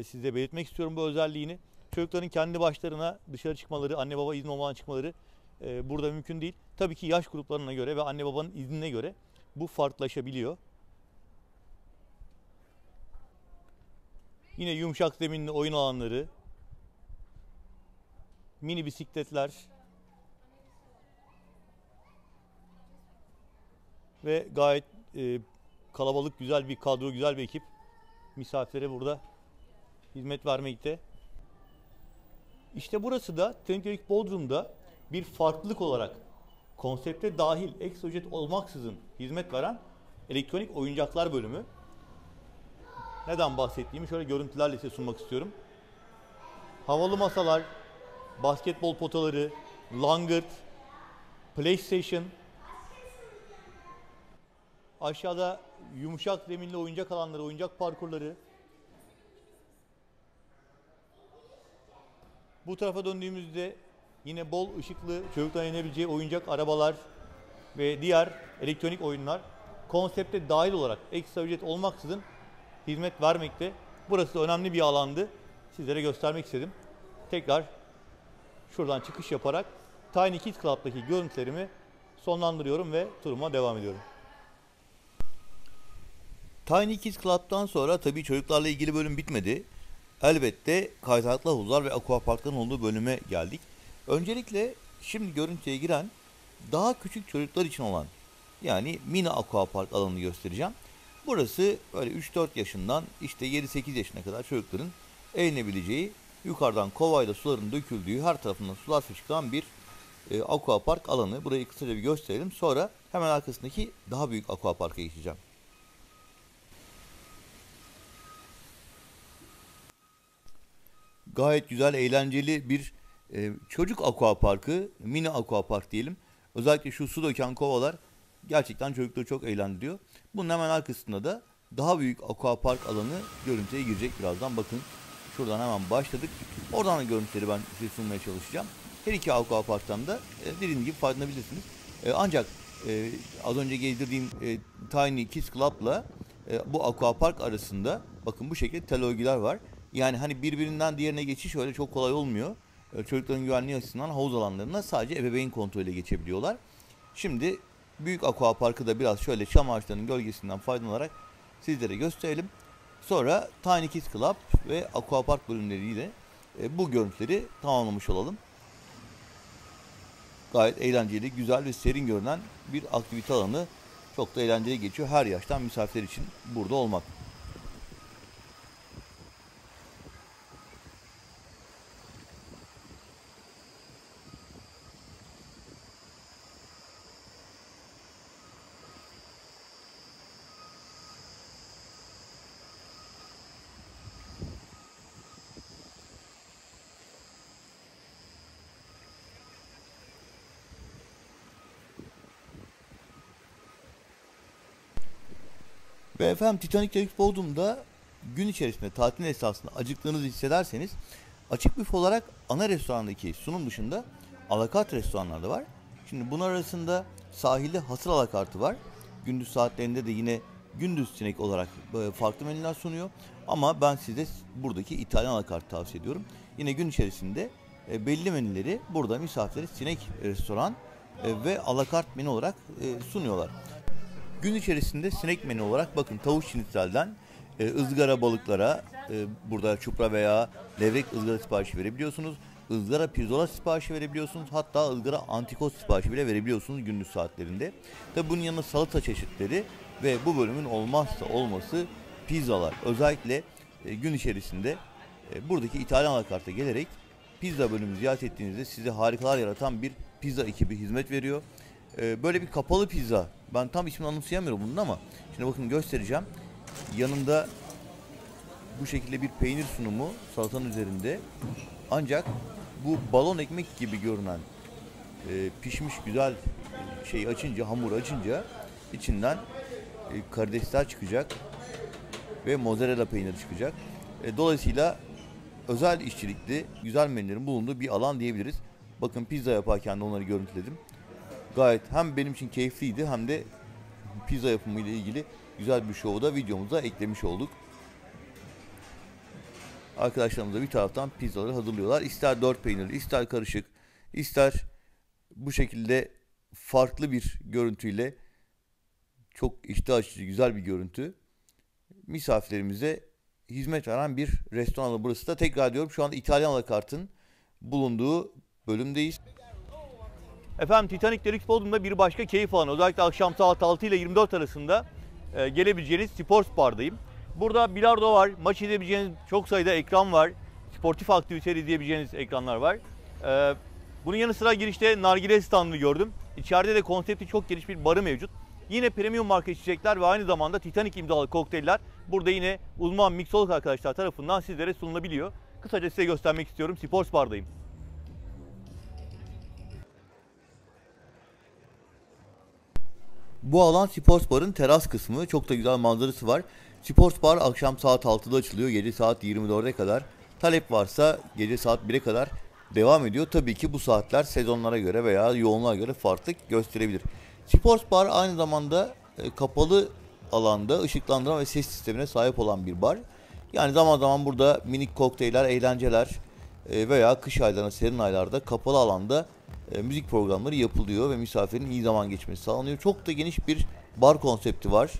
size belirtmek istiyorum bu özelliğini. Çocukların kendi başlarına dışarı çıkmaları, anne baba izni olmadan çıkmaları burada mümkün değil. Tabii ki yaş gruplarına göre ve anne babanın iznine göre bu farklılaşabiliyor. Yine yumuşak zeminli oyun alanları, mini bisikletler ve gayet kalabalık, güzel bir kadro, güzel bir ekip misafire burada hizmet vermekte. İşte burası da Teknik Bodrum'da bir farklılık olarak konsepte dahil ekstra ücret olmaksızın hizmet veren elektronik oyuncaklar bölümü. Neden bahsettiğimi şöyle görüntülerle size sunmak istiyorum. Havalı masalar, basketbol potaları, langırt, PlayStation, aşağıda yumuşak zeminli oyuncak alanları, oyuncak parkurları. Bu tarafa döndüğümüzde yine bol ışıklı çocukların inebileceği oyuncak arabalar ve diğer elektronik oyunlar konsepte dahil olarak ekstra ücret olmaksızın hizmet vermekte. Burası da önemli bir alandı. Sizlere göstermek istedim. Tekrar şuradan çıkış yaparak Tiny Kids Club'daki görüntülerimi sonlandırıyorum ve turuma devam ediyorum. Tiny Kids Club'dan sonra tabii çocuklarla ilgili bölüm bitmedi. Elbette kaydıraklı havuzlar ve aquaparkların olduğu bölüme geldik. Öncelikle şimdi görüntüye giren daha küçük çocuklar için olan yani mini aquapark alanını göstereceğim. Burası böyle 3-4 yaşından işte 7-8 yaşına kadar çocukların eğlenebileceği, yukarıdan kovayla suların döküldüğü, her tarafından sular fışkıran bir aquapark alanı. Burayı kısaca bir gösterelim. Sonra hemen arkasındaki daha büyük aquaparka geçeceğim. Gayet güzel, eğlenceli bir çocuk aquaparkı, mini aquapark diyelim. Özellikle şu su döken kovalar gerçekten çocukları çok eğlendiriyor. Bunun hemen arkasında da daha büyük aquapark alanı görüntüye girecek birazdan. Bakın şuradan hemen başladık. Oradan da görüntüleri ben size sunmaya çalışacağım. Her iki aquaparktan da dediğim gibi faydalanabilirsiniz. Ancak az önce gezdirdiğim Tiny Kids Club'la bu aquapark arasında bakın bu şekilde tel örgüler var. Yani hani birbirinden diğerine geçiş öyle çok kolay olmuyor. Çocukların güvenliği açısından havuz alanlarına sadece ebeveyn kontrolüyle geçebiliyorlar. Şimdi büyük aquaparkı da biraz şöyle çam ağaçlarının gölgesinden faydalanarak sizlere gösterelim. Sonra Tiny Kids Club ve aquapark bölümleriyle bu görüntüleri tamamlamış olalım. Gayet eğlenceli, güzel ve serin görünen bir aktivite alanı. Çok da eğlenceli geçiyor. Her yaştan misafirler için burada olmak. Ve efendim Titanic Deluxe Bodrum'da gün içerisinde tatil esnasında acıktığınızı hissederseniz açık büfe olarak ana restorandaki sunum dışında alakart restoranlar da var. Şimdi bunlar arasında sahilde hasır alakartı var. Gündüz saatlerinde de yine gündüz sinek olarak farklı menüler sunuyor. Ama ben size buradaki İtalyan alakartı tavsiye ediyorum. Yine gün içerisinde belli menüleri burada misafirlere sinek restoran ve alakart menü olarak sunuyorlar. Gün içerisinde sinek menü olarak bakın tavuk şinitzelden ızgara balıklara burada çupra veya levrek ızgara siparişi verebiliyorsunuz. Izgara pirzola siparişi verebiliyorsunuz. Hatta ızgara antikot siparişi bile verebiliyorsunuz gündüz saatlerinde. Tabi bunun yanında salata çeşitleri ve bu bölümün olmazsa olması pizzalar. Özellikle gün içerisinde buradaki İtalyan alakarta gelerek pizza bölümü ziyaret ettiğinizde size harikalar yaratan bir pizza ekibi hizmet veriyor. Böyle bir kapalı pizza. Ben tam ismini anımsayamıyorum bunun ama şimdi bakın göstereceğim. Yanında bu şekilde bir peynir sunumu salatanın üzerinde. Ancak bu balon ekmek gibi görünen pişmiş güzel şeyi açınca, hamur açınca içinden karidesler çıkacak ve mozzarella peyniri çıkacak. Dolayısıyla özel işçilikli güzel menülerin bulunduğu bir alan diyebiliriz. Bakın pizza yaparken de onları görüntüledim. Gayet hem benim için keyifliydi hem de pizza yapımı ile ilgili güzel bir şovu da videomuza eklemiş olduk. Arkadaşlarımız da bir taraftan pizzaları hazırlıyorlar. İster 4 peynirli, ister karışık, ister bu şekilde farklı bir görüntüyle çok iştah açıcı güzel bir görüntü. Misafirlerimize hizmet veren bir restoran. Burası da tekrar diyorum şu anda İtalyan alakartın bulunduğu bölümdeyiz. Efendim Titanic Deluxe Bodrum'da bir başka keyif alanı. Özellikle akşam saat 6 ile 24 arasında gelebileceğiniz Sports Bar'dayım. Burada bilardo var, maç izleyebileceğiniz çok sayıda ekran var. Sportif aktiviteler izleyebileceğiniz ekranlar var. Bunun yanı sıra girişte nargile standını gördüm. İçeride de konsepti çok geniş bir barı mevcut. Yine premium marka içecekler ve aynı zamanda Titanic imzalı kokteyller burada yine uzman mixolog arkadaşlar tarafından sizlere sunulabiliyor. Kısaca size göstermek istiyorum. Sports Bar'dayım. Bu alan Sports Bar'ın teras kısmı. Çok da güzel manzarası var. Sports Bar akşam saat 6'da açılıyor. Gece saat 24'e kadar. Talep varsa gece saat 1'e kadar devam ediyor. Tabii ki bu saatler sezonlara göre veya yoğunluğa göre farklılık gösterebilir. Sports Bar aynı zamanda kapalı alanda ışıklandırma ve ses sistemine sahip olan bir bar. Yani zaman zaman burada minik kokteyller, eğlenceler veya kış aylarında, serin aylarda kapalı alanda müzik programları yapılıyor ve misafirin iyi zaman geçmesi sağlanıyor. Çok da geniş bir bar konsepti var.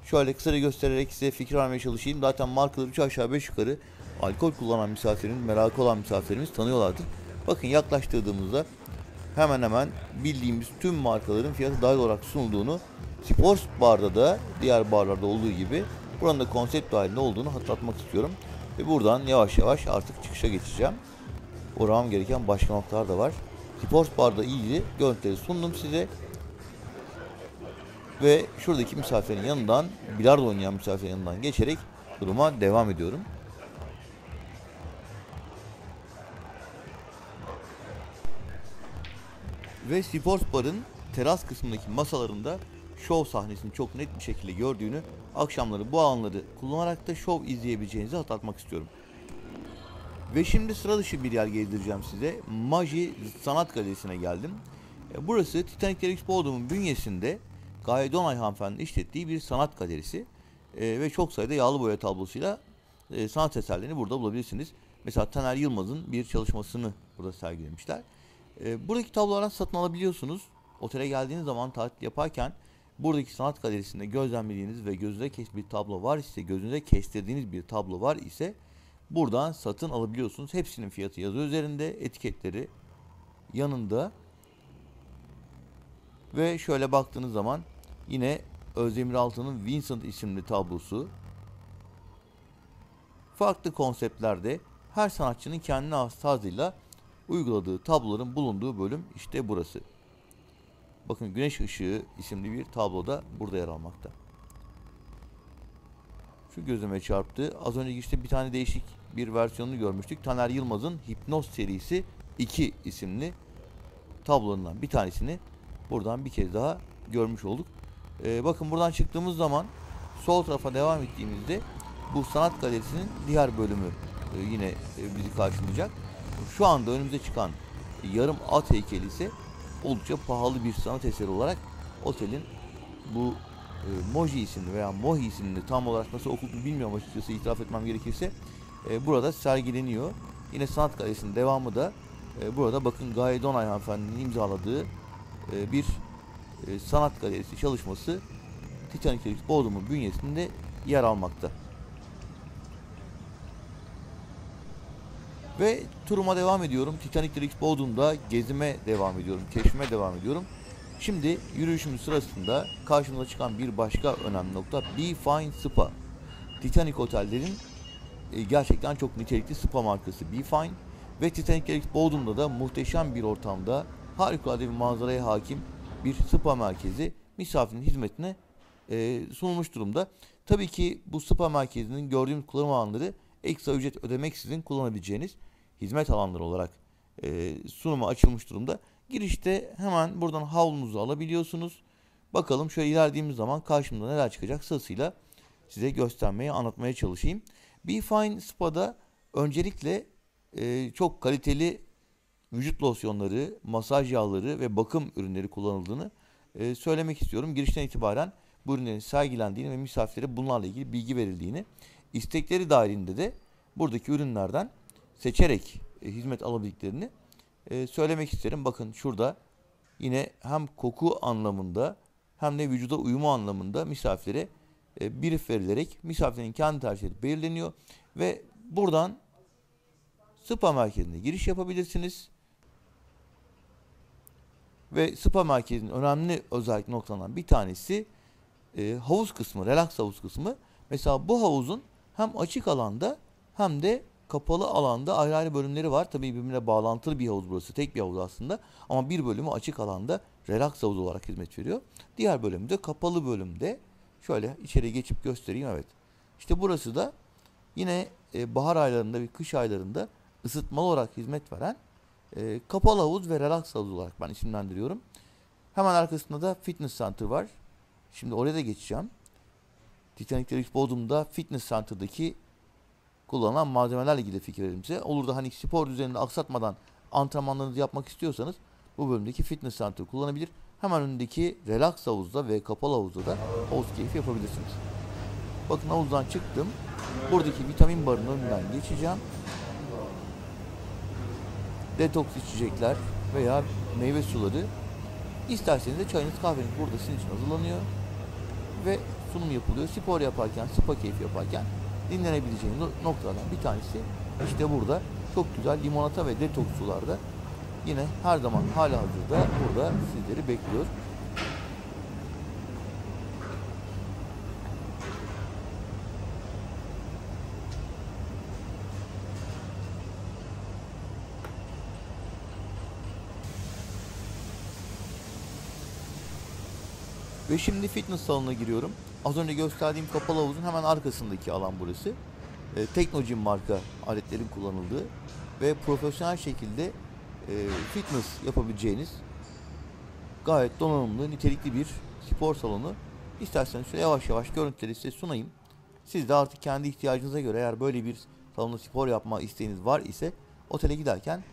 Şöyle kısaca göstererek size fikir vermeye çalışayım. Zaten markaları 3 aşağı 5 yukarı alkol kullanan misafirin, merakı olan misafirlerimiz tanıyorlardır. Bakın yaklaştırdığımızda hemen hemen bildiğimiz tüm markaların fiyatı dahil olarak sunulduğunu, Sports Bar'da da diğer barlarda olduğu gibi buranın da konsept dahilinde olduğunu hatırlatmak istiyorum. Ve buradan yavaş yavaş artık çıkışa geçeceğim. Uğramam gereken başka noktalar da var. Sports Bar'da ilgili görüntüleri sundum size. Ve şuradaki misafirin yanından, bilardo oynayan misafirin yanından geçerek duruma devam ediyorum. Ve Sports Bar'ın teras kısmındaki masalarında şov sahnesini çok net bir şekilde gördüğünü, akşamları bu alanları kullanarak da şov izleyebileceğinizi hatırlatmak istiyorum. Ve şimdi sıra dışı bir yer gezdireceğim size. Maji Sanat Galerisi'ne geldim. Burası Titanic Deluxe Bodrum'un bünyesinde Gaye Donay hanımefendinin işlettiği bir sanat galerisi. Ve çok sayıda yağlı boya tablosuyla sanat eserlerini burada bulabilirsiniz. Mesela Taner Yılmaz'ın bir çalışmasını burada sergilemişler. Buradaki tablolardan satın alabiliyorsunuz. Otele geldiğiniz zaman tatil yaparken buradaki sanat galerisinde gözlemlediğiniz ve gözünüze kestirdiğiniz bir tablo var ise buradan satın alabiliyorsunuz. Hepsinin fiyatı yazıyor üzerinde, etiketleri yanında. Ve şöyle baktığınız zaman yine Özdemir Altan'ın Vincent isimli tablosu. Farklı konseptlerde her sanatçının kendine has tarzıyla uyguladığı tabloların bulunduğu bölüm işte burası. Bakın Güneş Işığı isimli bir tablo da burada yer almakta. Şu gözüme çarptı. Az önce işte bir tane değişik bir versiyonunu görmüştük. Taner Yılmaz'ın Hipnoz serisi 2 isimli tablolarından bir tanesini buradan bir kez daha görmüş olduk. Bakın buradan çıktığımız zaman sol tarafa devam ettiğimizde bu sanat galerisinin diğer bölümü yine bizi karşılayacak. Şu anda önümüze çıkan yarım at heykeli ise oldukça pahalı bir sanat eseri olarak otelin bu Moji isimli veya Mohi isimli, tam olarak nasıl okunduğunu bilmiyorum açıkçası, itiraf etmem gerekirse, burada sergileniyor. Yine sanat galerisinin devamı da burada bakın Gaye Donay hanımefendinin imzaladığı bir sanat galerisi çalışması Titanic Deluxe Bodrum'un bünyesinde yer almakta. Ve turuma devam ediyorum. Titanic Deluxe Bodrum'da gezime devam ediyorum. Keşfime devam ediyorum. Şimdi yürüyüşümüz sırasında karşımıza çıkan bir başka önemli nokta Be Fine Spa. Titanic otellerin gerçekten çok nitelikli spa markası Be Fine ve Titanic Deluxe Bodrum'da da muhteşem bir ortamda harikulade bir manzaraya hakim bir spa merkezi misafirin hizmetine sunulmuş durumda. Tabii ki bu spa merkezinin gördüğümüz kullanım alanları ekstra ücret ödemeksizin kullanabileceğiniz hizmet alanları olarak sunuma açılmış durumda. Girişte hemen buradan havlunuzu alabiliyorsunuz. Bakalım şöyle ilerlediğimiz zaman karşımda neler çıkacak sırasıyla size göstermeye, anlatmaya çalışayım. Be Fine Spa'da öncelikle çok kaliteli vücut losyonları, masaj yağları ve bakım ürünleri kullanıldığını söylemek istiyorum. Girişten itibaren bu ürünlerin sergilendiğini ve misafirlere bunlarla ilgili bilgi verildiğini, istekleri dahilinde de buradaki ürünlerden seçerek hizmet alabildiklerini söylemek isterim. Bakın şurada yine hem koku anlamında hem de vücuda uyumu anlamında misafire brief verilerek misafirin kendi tercihleri belirleniyor ve buradan spa merkezine giriş yapabilirsiniz. Ve spa merkezinin önemli özellik noktalarından bir tanesi havuz kısmı, relax havuz kısmı. Mesela bu havuzun hem açık alanda hem de kapalı alanda ayrı ayrı bölümleri var. Tabii birbirine bağlantılı bir havuz burası. Tek bir havuz aslında. Ama bir bölümü açık alanda relax havuz olarak hizmet veriyor. Diğer bölümü de kapalı bölümde. Şöyle içeri geçip göstereyim. Evet. İşte burası da yine bahar aylarında ve kış aylarında ısıtmalı olarak hizmet veren kapalı havuz ve relax havuz olarak ben isimlendiriyorum. Hemen arkasında da fitness center var. Şimdi oraya da geçeceğim. Titanic Deluxe Bodrum'da fitness center'daki kullanılan malzemelerle ilgili fikir verelim size. Olur da hani spor düzenini aksatmadan antrenmanlarınızı yapmak istiyorsanız bu bölümdeki fitness center kullanabilir. Hemen önündeki relax havuzda ve kapalı havuzda da havuz keyfi yapabilirsiniz. Bakın havuzdan çıktım. Buradaki vitamin barının önünden geçeceğim. Detoks içecekler veya meyve suları, İsterseniz de çayınız, kahveniz burada sizin için hazırlanıyor ve sunum yapılıyor. Spor yaparken, spa keyfi yaparken dinlenebileceğiniz noktalardan bir tanesi işte burada. Çok güzel limonata ve detoks sularda yine her zaman halihazırda burada sizleri bekliyor. Ve şimdi fitness salonuna giriyorum. Az önce gösterdiğim kapalı havuzun hemen arkasındaki alan burası. Teknogym marka aletlerin kullanıldığı ve profesyonel şekilde fitness yapabileceğiniz gayet donanımlı, nitelikli bir spor salonu. İsterseniz şöyle yavaş yavaş görüntüleri size sunayım. Siz de artık kendi ihtiyacınıza göre eğer böyle bir salonda spor yapma isteğiniz var ise otele giderken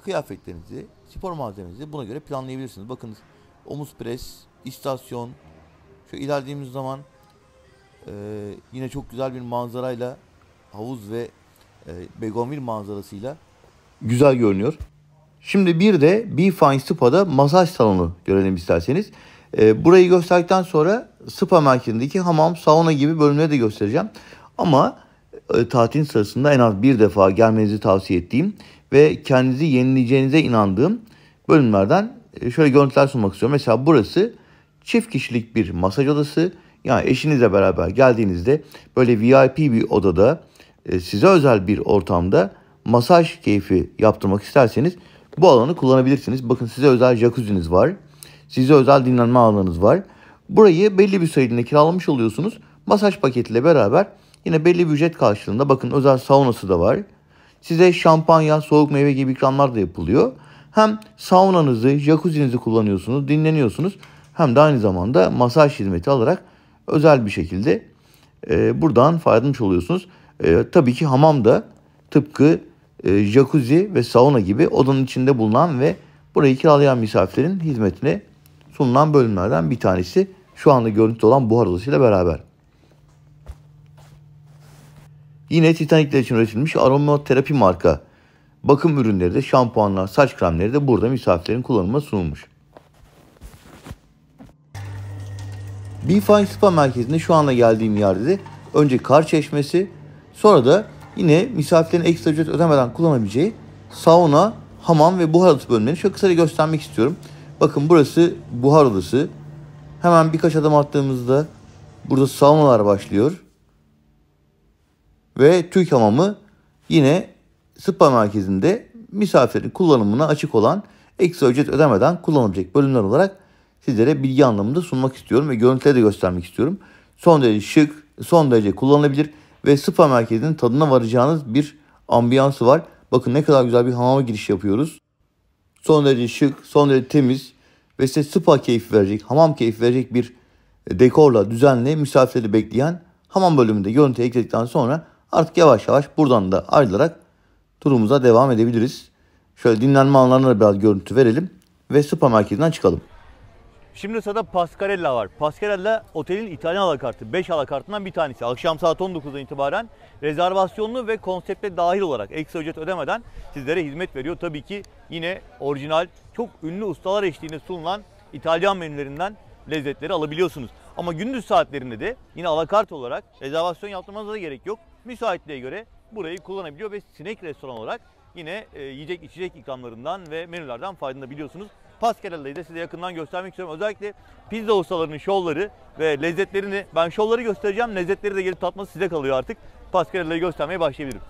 kıyafetlerinizi, spor malzemenizi buna göre planlayabilirsiniz. Bakın omuz pres, istasyon, Şu ilerlediğimiz zaman yine çok güzel bir manzarayla, havuz ve begonvil manzarasıyla güzel görünüyor. Şimdi bir de Be Fine Spa'da masaj salonu görelim isterseniz. Burayı gösterdikten sonra spa merkezindeki hamam, sauna gibi bölümleri de göstereceğim. Ama tatil sırasında en az bir defa gelmenizi tavsiye ettiğim ve kendinizi yenileyeceğinize inandığım bölümlerden şöyle görüntüler sunmak istiyorum. Mesela burası çift kişilik bir masaj odası. Yani eşinizle beraber geldiğinizde böyle VIP bir odada size özel bir ortamda masaj keyfi yaptırmak isterseniz bu alanı kullanabilirsiniz. Bakın size özel jacuzzi'niz var. Size özel dinlenme alanınız var. Burayı belli bir süreliğine kiralamış oluyorsunuz. Masaj paketiyle beraber yine belli bir ücret karşılığında bakın özel saunası da var. Size şampanya, soğuk meyve gibi ikramlar da yapılıyor. Hem saunanızı, jacuzzi'nizi kullanıyorsunuz, dinleniyorsunuz. Hem de aynı zamanda masaj hizmeti alarak özel bir şekilde buradan faydalanmış oluyorsunuz. Tabii ki hamam da tıpkı jacuzzi ve sauna gibi odanın içinde bulunan ve burayı kiralayan misafirlerin hizmetine sunulan bölümlerden bir tanesi. Şu anda görüntüde olan buhar odasıyla beraber. Yine Titanic'ler için üretilmiş aromaterapi marka bakım ürünleri de, şampuanlar, saç kremleri de burada misafirlerin kullanımına sunulmuş. Be Fine Spa merkezinde şu anda geldiğim yerde de önce kar çeşmesi, sonra da yine misafirlerin ekstra ücret ödemeden kullanabileceği sauna, hamam ve buhar odası bölümlerini şöyle kısaca göstermek istiyorum. Bakın burası buhar odası. Hemen birkaç adım attığımızda burada saunalar başlıyor. Ve Türk hamamı yine spa merkezinde misafirin kullanımına açık olan, ekstra ücret ödemeden kullanabilecek bölümler olarak sizlere bilgi anlamında sunmak istiyorum ve görüntüleri de göstermek istiyorum. Son derece şık, son derece kullanılabilir ve spa merkezinin tadına varacağınız bir ambiyansı var. Bakın ne kadar güzel bir hamama giriş yapıyoruz. Son derece şık, son derece temiz ve size spa keyfi verecek, hamam keyfi verecek bir dekorla, düzenli misafirleri bekleyen hamam bölümünde görüntüye ekledikten sonra artık yavaş yavaş buradan da ayrılarak turumuza devam edebiliriz. Şöyle dinlenme alanlarına da biraz görüntü verelim ve spa merkezinden çıkalım. Şimdi sırada Pascarella var. Pascarella otelin İtalyan alakartı, 5 alakartından bir tanesi. Akşam saat 19'dan itibaren rezervasyonlu ve konsepte dahil olarak ekstra ücret ödemeden sizlere hizmet veriyor. Tabii ki yine orijinal, çok ünlü ustalar eşliğinde sunulan İtalyan menülerinden lezzetleri alabiliyorsunuz. Ama gündüz saatlerinde de yine alakart olarak rezervasyon yaptırmanıza da gerek yok. Müsaitliğe göre burayı kullanabiliyor ve sinek restoran olarak yine yiyecek içecek ikramlarından ve menülerden faydalanabiliyorsunuz. Pascarella'yı da size yakından göstermek istiyorum. Özellikle pizza ustalarının şovları ve lezzetlerini, ben şovları göstereceğim, lezzetleri de gelip tatması size kalıyor artık. Pascarella'yı göstermeye başlayabilirim.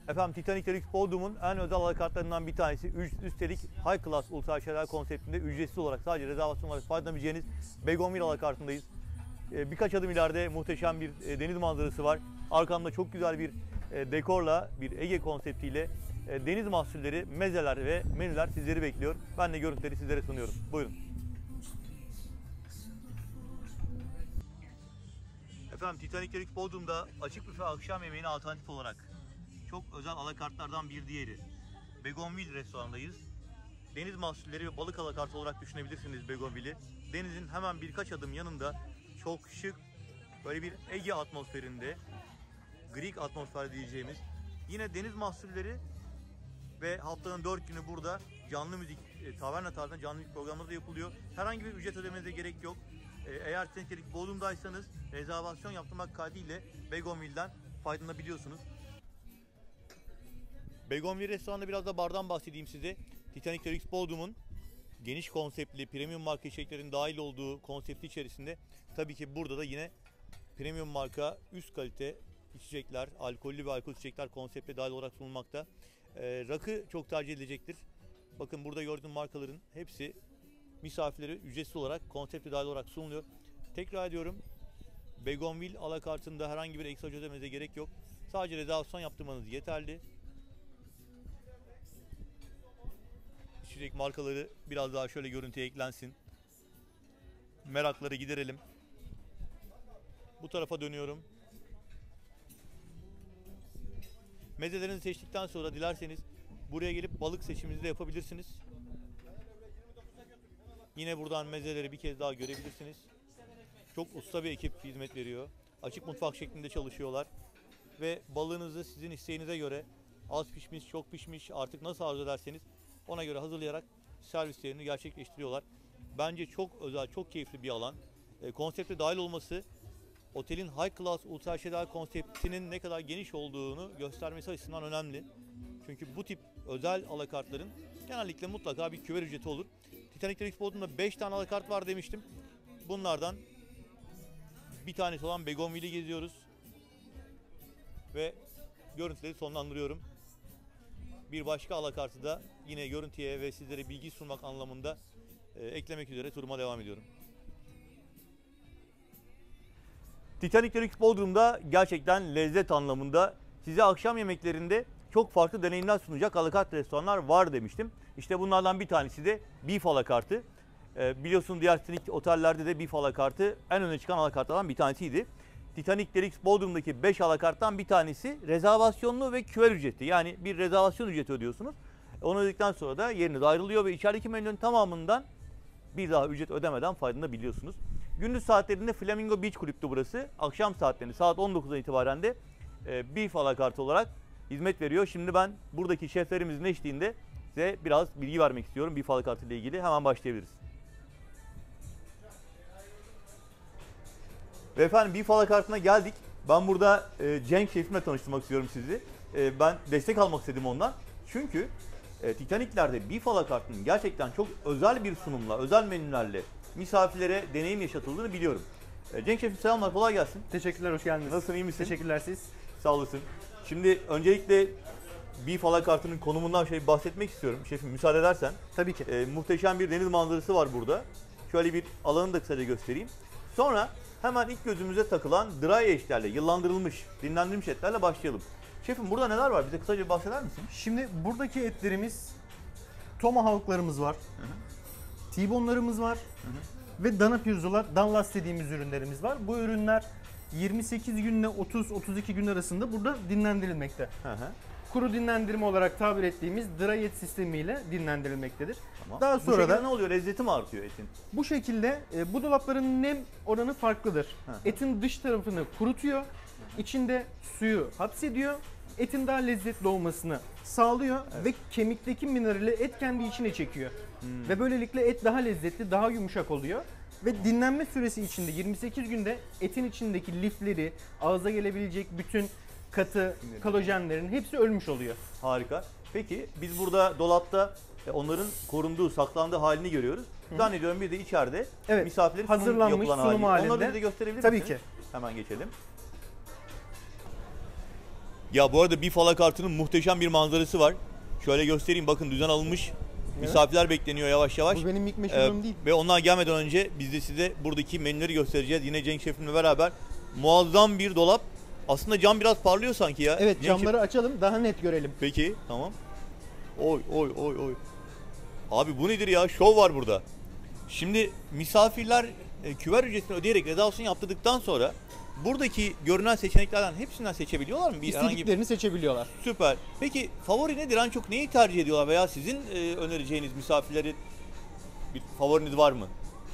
Efendim Titanic Deluxe Bodrum'un en özel alakartlarından bir tanesi. Üstelik High Class Ultra Şelal konseptinde ücretsiz olarak sadece rezervasyon olarak faydalanabileceğiniz Begonville alakartındayız. Birkaç adım ileride muhteşem bir deniz manzarası var. Arkamda çok güzel bir dekorla, bir Ege konseptiyle deniz mahsulleri, mezeler ve menüler sizleri bekliyor. Ben de görüntüleri sizlere sunuyorum. Buyurun. Efendim Titanic Deluxe Bodrum'da açık büfe akşam yemeğine alternatif olarak çok özel alakartlardan bir diğeri. Begonville restorandayız. Deniz mahsulleri ve balık alakartı olarak düşünebilirsiniz Begonville'i. Denizin hemen birkaç adım yanında çok şık, böyle bir Ege atmosferinde, Greek atmosfer diyeceğimiz yine deniz mahsulleri ve haftanın 4 günü burada canlı müzik, taverna tarzında canlı müzik programları da yapılıyor. Herhangi bir ücret ödemenize gerek yok. Eğer Titanic Deluxe Bodrum'daysanız rezervasyon yaptırmak kaydıyla Begonville'den faydalanabiliyorsunuz. Begonville restoranında biraz da bardan bahsedeyim size. Titanic Deluxe Bodrum'un geniş konseptli, premium marka içeceklerin dahil olduğu konsepti içerisinde tabii ki burada da yine premium marka üst kalite içecekler, alkollü ve alkol içecekler konsepte dahil olarak sunulmakta. Rakı çok tercih edilecektir. Bakın burada gördüğüm markaların hepsi misafirlere ücretsiz olarak konsepte dahil olarak sunuluyor. Tekrar ediyorum, Begonville alakartında herhangi bir ekstra ödemenize gerek yok. Sadece rezervasyon yaptırmanız yeterli. İçecek markaları biraz daha şöyle görüntüye eklensin. Merakları giderelim. Bu tarafa dönüyorum. Mezelerinizi seçtikten sonra dilerseniz buraya gelip balık seçiminizi de yapabilirsiniz. Yine buradan mezeleri bir kez daha görebilirsiniz. Çok usta bir ekip hizmet veriyor. Açık mutfak şeklinde çalışıyorlar. Ve balığınızı sizin isteğinize göre az pişmiş, çok pişmiş artık nasıl arzu ederseniz ona göre hazırlayarak servislerini gerçekleştiriyorlar. Bence çok özel, çok keyifli bir alan. Konsepte dahil olması otelin high class ultra şedal konseptinin ne kadar geniş olduğunu göstermesi açısından önemli. Çünkü bu tip özel alakartların genellikle mutlaka bir küver ücreti olur. Titanic Deluxe Bodrum'da 5 tane alakart var demiştim. Bunlardan bir tanesi olan Begonville'i geziyoruz. Ve görüntüleri sonlandırıyorum. Bir başka alakartı da yine görüntüye ve sizlere bilgi sunmak anlamında eklemek üzere turuma devam ediyorum. Titanic Deluxe Bodrum'da gerçekten lezzet anlamında size akşam yemeklerinde çok farklı deneyimler sunacak alakart restoranlar var demiştim. İşte bunlardan bir tanesi de beef alakartı. Biliyorsunuz diğer Titanic otellerde de beef alakartı en öne çıkan alakartlardan bir tanesiydi. Titanic Deluxe Bodrum'daki 5 alakarttan bir tanesi rezervasyonlu ve küver ücreti. Yani bir rezervasyon ücreti ödüyorsunuz. Onu ödedikten sonra da yeriniz ayrılıyor ve içerideki menünün tamamından bir daha ücret ödemeden faydalanabiliyorsunuz. Gündüz saatlerinde Flamingo Beach Kulüp'tü burası. Akşam saatlerinde saat 19'dan itibaren de beef alakartı olarak hizmet veriyor. Şimdi ben buradaki şeflerimizin eşliğinde size biraz bilgi vermek istiyorum beef alakartı ile ilgili. Hemen başlayabiliriz. Ve efendim beef alakartına geldik. Ben burada Cenk şefimle tanıştırmak istiyorum sizi. Ben destek almak istedim ondan. Çünkü Titanic'lerde beef alakartının gerçekten çok özel bir sunumla, özel menülerle misafirlere deneyim yaşatıldığını biliyorum. Cenk şefim selamlar, kolay gelsin. Teşekkürler, hoş geldiniz. Nasılsın, iyi misin? Teşekkürler, siz? Sağ olasın. Şimdi öncelikle beef alakartının konumundan bahsetmek istiyorum. Şefim müsaade edersen. Tabii ki. Muhteşem bir deniz manzarası var burada. Şöyle bir alanı da kısaca göstereyim. Sonra hemen ilk gözümüze takılan dry eşlerle, yıllandırılmış, dinlendirilmiş etlerle başlayalım. Şefim burada neler var? Bize kısaca bahseder misin? Şimdi buradaki etlerimiz, tomahawk'larımız var, T-bone'larımız var ve dana pirzola, danlas dediğimiz ürünlerimiz var. Bu ürünler 28 günle 30-32 gün arasında burada dinlendirilmekte. Kuru dinlendirme olarak tabir ettiğimiz dry et sistemiyle dinlendirilmektedir. Tamam. Daha Bu sonra şekilde da ne oluyor? Lezzeti mi artıyor etin? bu şekilde bu dolapların nem oranı farklıdır. Etin dış tarafını kurutuyor, içinde suyu hapsediyor, etin daha lezzetli olmasını sağlıyor ve kemikteki minerali et kendi içine çekiyor. Ve böylelikle et daha lezzetli, daha yumuşak oluyor. Ve dinlenme süresi içinde 28 günde etin içindeki lifleri, ağza gelebilecek bütün katı kolajenlerin hepsi ölmüş oluyor. Harika. Peki biz burada dolapta onların korunduğu, saklandığı halini görüyoruz. Zannediyorum bir de içeride misafirlerin hazırlanmış sunum halinde. Onları bize gösterebilir Tabii misiniz? ki. Hemen geçelim. Ya bu arada beef alakartının muhteşem bir manzarası var. Şöyle göstereyim, bakın düzen alınmış. Misafirler bekleniyor yavaş yavaş. Bu benim ilk meşhurluğum değil. Ve onlar gelmeden önce biz de size buradaki menüleri göstereceğiz. Yine Cenk şefimle beraber muazzam bir dolap. Aslında cam biraz parlıyor sanki ya. Evet, Cenk camları açalım daha net görelim. Peki, tamam. Oy oy oy oy. Abi bu nedir ya? Şov var burada. Şimdi misafirler küver ücretini ödeyerek rezervasyon yaptırdıktan sonra buradaki görünen seçeneklerden hepsinden seçebiliyorlar mı? İstediklerini seçebiliyorlar. Süper. Peki favori nedir? En çok neyi tercih ediyorlar veya sizin önereceğiniz misafirlerin bir favoriniz var mı?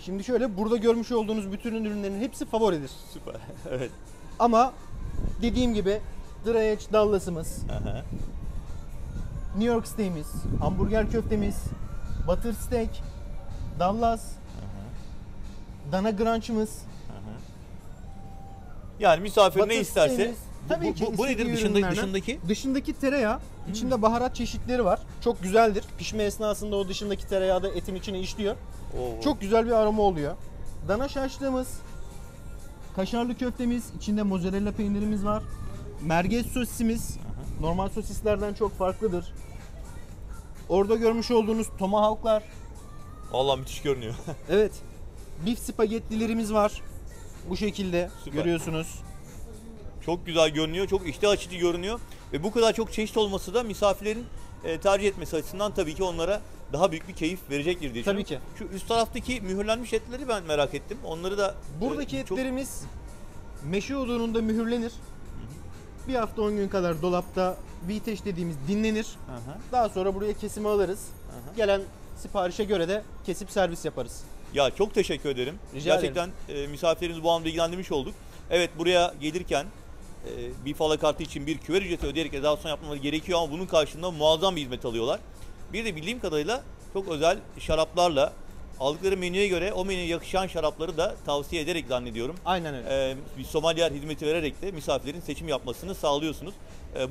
Şimdi şöyle, burada görmüş olduğunuz bütün ürünlerin hepsi favoridir. Süper. Evet. Ama dediğim gibi Dry Edge Dallas'ımız, Aha. New York Steak'imiz, hamburger köftemiz, Butter Steak, Dallas, Dana Grunch'ımız, Yani misafir ne Butter isterse. Steak'imiz. Tabii ki Bu nedir istediği dışındaki? ürünlerden. Dışındaki? Dışındaki tereyağı, içinde baharat çeşitleri var. Çok güzeldir. Pişme esnasında o dışındaki tereyağı da etin içine işliyor. Oo. Çok güzel bir aroma oluyor. Dana şaşlığımız, kaşarlı köftemiz, içinde mozzarella peynirimiz var. Merguez sosisimiz, normal sosislerden çok farklıdır. Orada görmüş olduğunuz tomahawklar, Vallahi müthiş görünüyor. evet. Beef spagettilerimiz var. Bu şekilde Süper. görüyorsunuz. Çok güzel görünüyor, çok iştah açıcı görünüyor ve bu kadar çok çeşit olması da misafirlerin tercih etmesi açısından tabii ki onlara daha büyük bir keyif verecektir diye Tabii düşünüyorum. Şu üst taraftaki mühürlenmiş etleri ben merak ettim. Onları da Buradaki çok- etlerimiz meşe odununda mühürlenir. Bir hafta 10 gün kadar dolapta viteş dediğimiz dinlenir. Aha. Daha sonra buraya kesime alırız. Gelen siparişe göre de kesip servis yaparız. Ya çok teşekkür ederim. Rica Gerçekten misafirlerimizi bu an bilgilendirmiş olduk. Evet, buraya gelirken bir falakartı için bir küver ücreti ödeyerek rezervasyon yapmaları gerekiyor ama bunun karşılığında muazzam bir hizmet alıyorlar. Bir de bildiğim kadarıyla çok özel şaraplarla aldıkları menüye göre o menüye yakışan şarapları da tavsiye ederek zannediyorum. Aynen öyle. Bir sommelier hizmeti vererek de misafirlerin seçim yapmasını sağlıyorsunuz.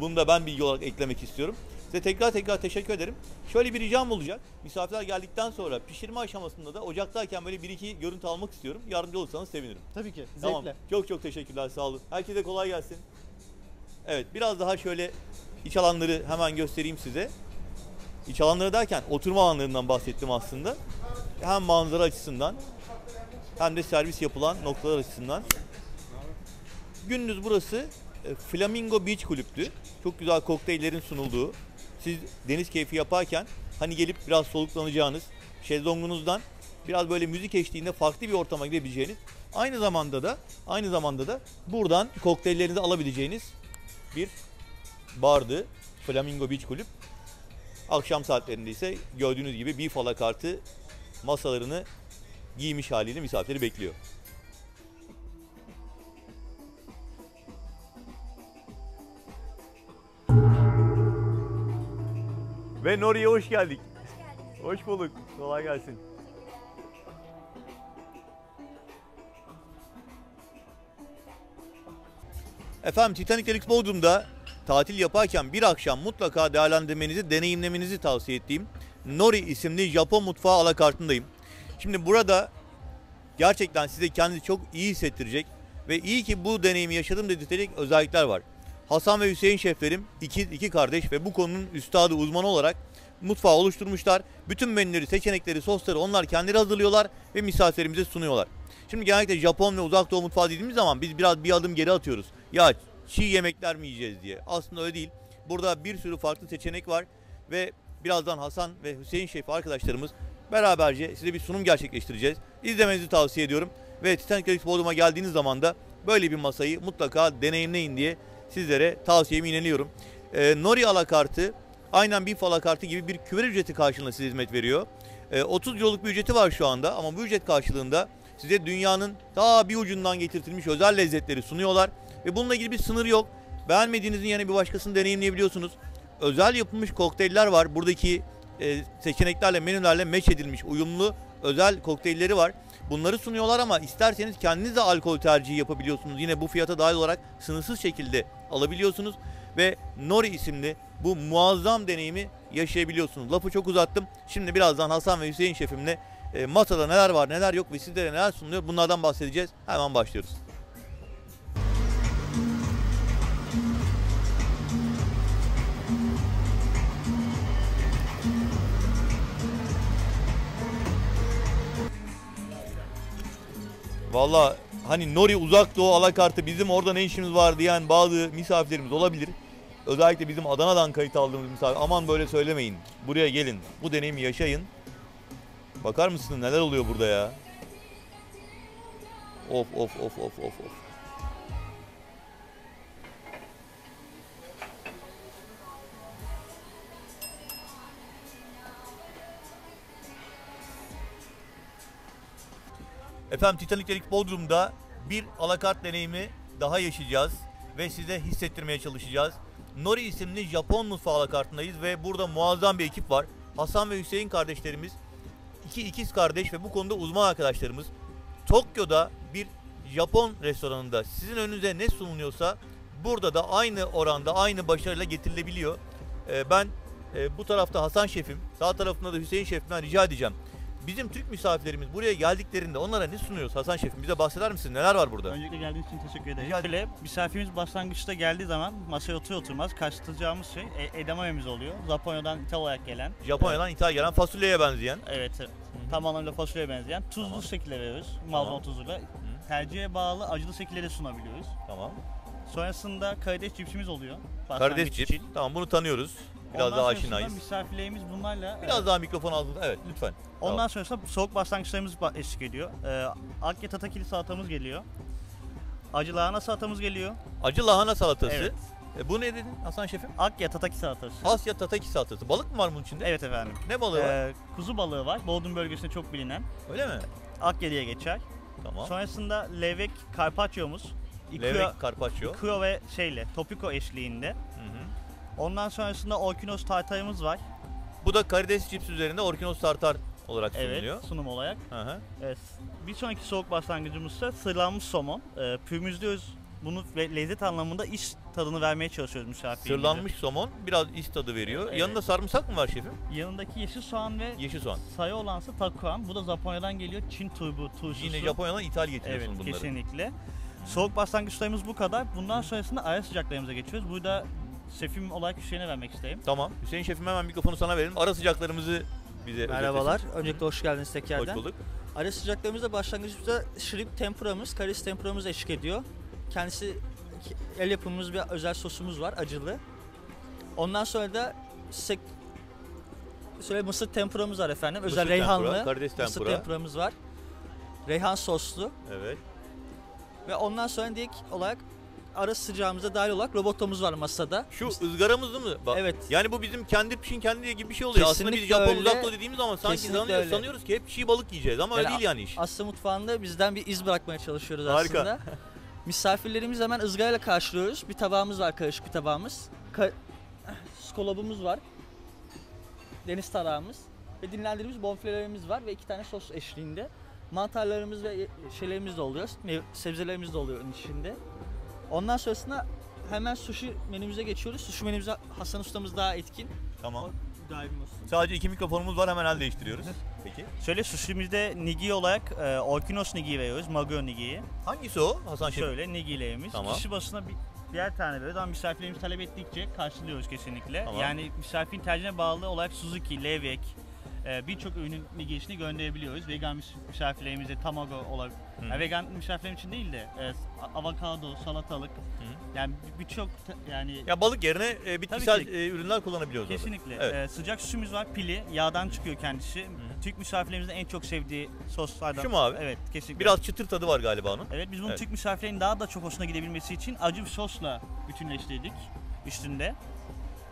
Bunu da ben bilgi olarak eklemek istiyorum. Size tekrar teşekkür ederim. Şöyle bir ricam olacak. Misafirler geldikten sonra pişirme aşamasında da ocaktayken böyle bir iki görüntü almak istiyorum. Yardımcı olursanız sevinirim. Tabii ki. Zevkle. Tamam. Çok teşekkürler. Sağ olun. Herkese kolay gelsin. Evet, biraz daha şöyle iç alanları hemen göstereyim size. İç alanları derken oturma alanlarından bahsettim aslında. Hem manzara açısından hem de servis yapılan noktalar açısından. Gündüz burası Flamingo Beach Kulüp'tü. Çok güzel kokteyllerin sunulduğu. Siz deniz keyfi yaparken hani gelip biraz soluklanacağınız, şezlongunuzdan biraz böyle müzik eşliğinde farklı bir ortama girebileceğiniz, aynı zamanda da buradan kokteyllerinizi alabileceğiniz bir bardı Flamingo Beach Kulüp. Akşam saatlerinde ise gördüğünüz gibi bir falakartı masalarını giymiş haliyle misafiri bekliyor. Ve Nori'ye hoş geldik. Hoş bulduk. Kolay gelsin. Efendim, Titanic Deluxe Bodrum'da tatil yaparken bir akşam mutlaka değerlendirmenizi, deneyimlemenizi tavsiye ettiğim Nori isimli Japon mutfağı alakartındayım. Şimdi burada gerçekten size kendinizi çok iyi hissettirecek ve iyi ki bu deneyimi yaşadım dedirtecek özellikler var. Hasan ve Hüseyin şeflerim iki kardeş ve bu konunun üstadı, uzmanı olarak mutfağı oluşturmuşlar. Bütün menüleri, seçenekleri, sosları onlar kendileri hazırlıyorlar ve misafirlerimize sunuyorlar. Şimdi genellikle Japon ve Uzak Doğu mutfağı dediğimiz zaman biz biraz bir adım geri atıyoruz. Ya çiğ yemekler mi yiyeceğiz diye. Aslında öyle değil. Burada bir sürü farklı seçenek var ve birazdan Hasan ve Hüseyin şef arkadaşlarımız beraberce size bir sunum gerçekleştireceğiz. İzlemenizi tavsiye ediyorum ve Titanic Deluxe Bodrum'a geldiğiniz zaman da böyle bir masayı mutlaka deneyimleyin diye sizlere tavsiyemi yineliyorum. Nori alakartı aynen bir falakartı gibi bir küver ücreti karşılığında size hizmet veriyor. 30 euroluk bir ücreti var şu anda ama bu ücret karşılığında size dünyanın daha bir ucundan getirtilmiş özel lezzetleri sunuyorlar. Ve bununla ilgili bir sınır yok. Beğenmediğinizin yerine bir başkasını deneyimleyebiliyorsunuz. Özel yapılmış kokteyller var. Buradaki seçeneklerle, menülerle meç edilmiş uyumlu özel kokteylleri var. Bunları sunuyorlar ama isterseniz kendiniz de alkol tercihi yapabiliyorsunuz. Yine bu fiyata dahil olarak sınırsız şekilde alabiliyorsunuz. Ve Nori isimli bu muazzam deneyimi yaşayabiliyorsunuz. Lafı çok uzattım. Şimdi birazdan Hasan ve Hüseyin şefimle masada neler var neler yok ve sizlere neler sunuluyor bunlardan bahsedeceğiz. Hemen başlıyoruz. Valla hani Nori Uzak Doğu alakartı bizim orada ne işimiz var diyen bazı misafirlerimiz olabilir. Özellikle bizim Adana'dan kayıt aldığımız misafir. Aman böyle söylemeyin. Buraya gelin. Bu deneyimi yaşayın. Bakar mısınız neler oluyor burada ya? Of. Efendim Titanic Delik Bodrum'da bir alakart deneyimi daha yaşayacağız ve size hissettirmeye çalışacağız. Nori isimli Japon mutfağı alakartındayız ve burada muazzam bir ekip var. Hasan ve Hüseyin kardeşlerimiz, iki ikiz kardeş ve bu konuda uzman arkadaşlarımız. Tokyo'da bir Japon restoranında sizin önünüze ne sunuluyorsa burada da aynı oranda, aynı başarıyla getirilebiliyor. Ben bu tarafta Hasan Şef'im, sağ tarafında da Hüseyin Şef'imden rica edeceğim. Bizim Türk misafirlerimiz buraya geldiklerinde onlara ne sunuyoruz Hasan Şef'im? Bize bahseder misiniz? Neler var burada? Öncelikle geldiğiniz için teşekkür ederim. Rica ederim. Şöyle, misafirimiz başlangıçta geldiği zaman masaya oturmaz karşılayacağımız şey edamamemiz oluyor. Japonya'dan ithal olarak gelen. Japonya'dan ithal gelen fasulyeye benzeyen. Evet, tam anlamıyla fasulyeye benzeyen. Tuzlu Tamam. şekilde veriyoruz. Malzeme Tamam. tuzuyla. Tercihe bağlı acılı şekilde de sunabiliyoruz. Tamam. Sonrasında karides cipsimiz oluyor. Karides başlangıç cips. için. Tamam, bunu tanıyoruz. Biraz Ondan daha sonrasında aşinayız. misafirlerimiz bunlarla... Biraz daha mikrofon altında. Evet, lütfen. Ondan Tamam. sonrasında soğuk başlangıçlarımız eşlik ediyor. Akya tatakili salatamız geliyor. Acı lahana salatamız geliyor. Acı lahana salatası. Evet. Bu ne dedin Hasan Şef'im? Akya tataki salatası. Asya tataki salatası. Balık mı var bunun içinde? Evet efendim. Ne balığı var? Kuzu balığı var. Bodrum bölgesinde çok bilinen. Öyle mi? Akya diye geçer. Tamam. Sonrasında levrek carpaccio'muz. Levrek carpaccio. Ikuro ve topiko eşliğinde. Hı hı. Ondan sonrasında orkinos tartarımız var. Bu da karides cips üzerinde orkinos tartar olarak sunuluyor. Evet, sunum olarak. Hı hı. Evet. Bir sonraki soğuk başlangıcımız ise sırlanmış somon. Pürmüzlüyoruz. Bunu ve lezzet anlamında iç tadını vermeye çalışıyoruz misafirimize. Sırlanmış somon biraz iç tadı veriyor. Evet. Yanında sarımsak mı var şefim? Yanındaki yeşil soğan ve Yeşil soğan. sayı olansa takuan. Bu da Japonya'dan geliyor. Çin turşusu. Yine Japonya'dan ithal Evet, getiriyorsun bunları. kesinlikle. Soğuk başlangıçlarımız bu kadar. Bundan sonrasında ara sıcaklarımıza geçiyoruz. Burada şefim olarak Hüseyin'e vermek isterim. Tamam. Hüseyin şefim hemen mikrofonu sana verelim. Ara sıcaklarımızı bize Merhabalar. özetlesin. Öncelikle hoş geldiniz Hoş tekrardan. bulduk. Ara sıcaklarımızda başlangıçta shrimp tempuramız, karides tempuramız eşlik ediyor. Kendisi el yapımımız bir özel sosumuz var, acılı. Ondan sonra da mısır tempuramız var efendim. Özel Mısır tempura, reyhanlı karides mısır tempura. tempuramız var. Reyhan soslu. Evet. Ve ondan sonra direkt olarak ara sıcağımıza dahil olarak robotomuz var masada. Şu ızgaramızı mı? Bak, Evet. yani bu bizim kendi pişin kendi gibi bir şey oluyor. Aslında biz Kesinlikle Japon öyle. uzakto dediğimiz zaman sanki Kesinlikle öyle. sanıyoruz ki hep çiğ balık yiyeceğiz ama öyle Yani değil yani iş. Asya mutfağında bizden bir iz bırakmaya çalışıyoruz Harika. aslında. Misafirlerimizi hemen ızgarayla karşılıyoruz. Bir tabağımız var, karışık bir tabağımız. Skolopumuz var. Deniz tarağımız. Ve dinlendirdiğimiz bonfilelerimiz var ve 2 tane sos eşliğinde. Mantarlarımız ve şeylerimiz de oluyor. Sebzelerimiz de oluyor onun içinde. Ondan sonrasında hemen sushi menümüze geçiyoruz. Sushi menümüze Hasan ustamız daha etkin. Tamam. Daim olsun. Sadece 2 mikrofonumuz var, hemen el değiştiriyoruz. Peki. Şöyle sushimizde nigi olarak orkinos nigi veriyoruz. Maguro nigiyi. Hangisi o Hasan şefim? Şöyle nigilerimiz. Tamam. Kişi başına birer tane veriyoruz ama misafirlerimiz talep ettikçe karşılıyoruz kesinlikle. Tamam. Yani misafirin tercihine bağlı olarak Suzuki, levrek, birçok ürünün nigisini gönderebiliyoruz. Vegan misafirlerimize tamago olarak, Hı. yani vegan misafirlerim için değil de avokado, salatalık, yani birçok yani Ya balık yerine bitkisel Tabii ki. ürünler kullanabiliyoruz orada. kesinlikle. Evet. Sıcak sushi'miz var, pili, yağdan çıkıyor kendisi. Türk misafirlerimizin en çok sevdiği soslardan. Şu mu abi? Evet, kesinlikle. Biraz çıtır tadı var galiba onun. Evet, biz bunu Evet. Türk misafirlerin daha da çok hoşuna gidebilmesi için acı bir sosla bütünleştirdik üstünde.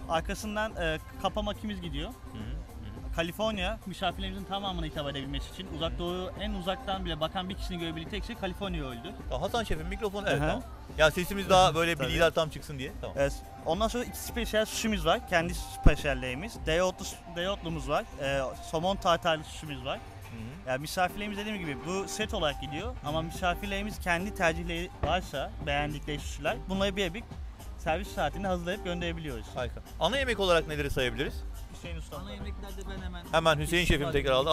Arkasından kapa makimiz gidiyor. Kaliforniya misafirlerimizin tamamına hitap edebilmesi için uzak doğu en uzaktan bile bakan bir kişinin görebildiği tek şey Kaliforniya öldü. Hasan şefim mikrofonu evet Aha. tamam. Ya sesimiz daha böyle Tabii. bilgiler tam çıksın diye. Tamam. Ondan sonra 2 spesiyel sushi'miz var. Kendi spesiyallerimiz. Dereotlumuz var. Somon tartarlı sushi'miz var. Yani misafirlerimiz dediğim gibi bu set olarak gidiyor ama misafirlerimiz kendi tercihleri varsa beğendikleri sushi'ler bunları bir servis saatinde hazırlayıp gönderebiliyoruz. Harika. Ana yemek olarak neleri sayabiliriz? Hüseyin Usta. Ana yemeklerde ben Hemen Hüseyin şefim tekrar aldı.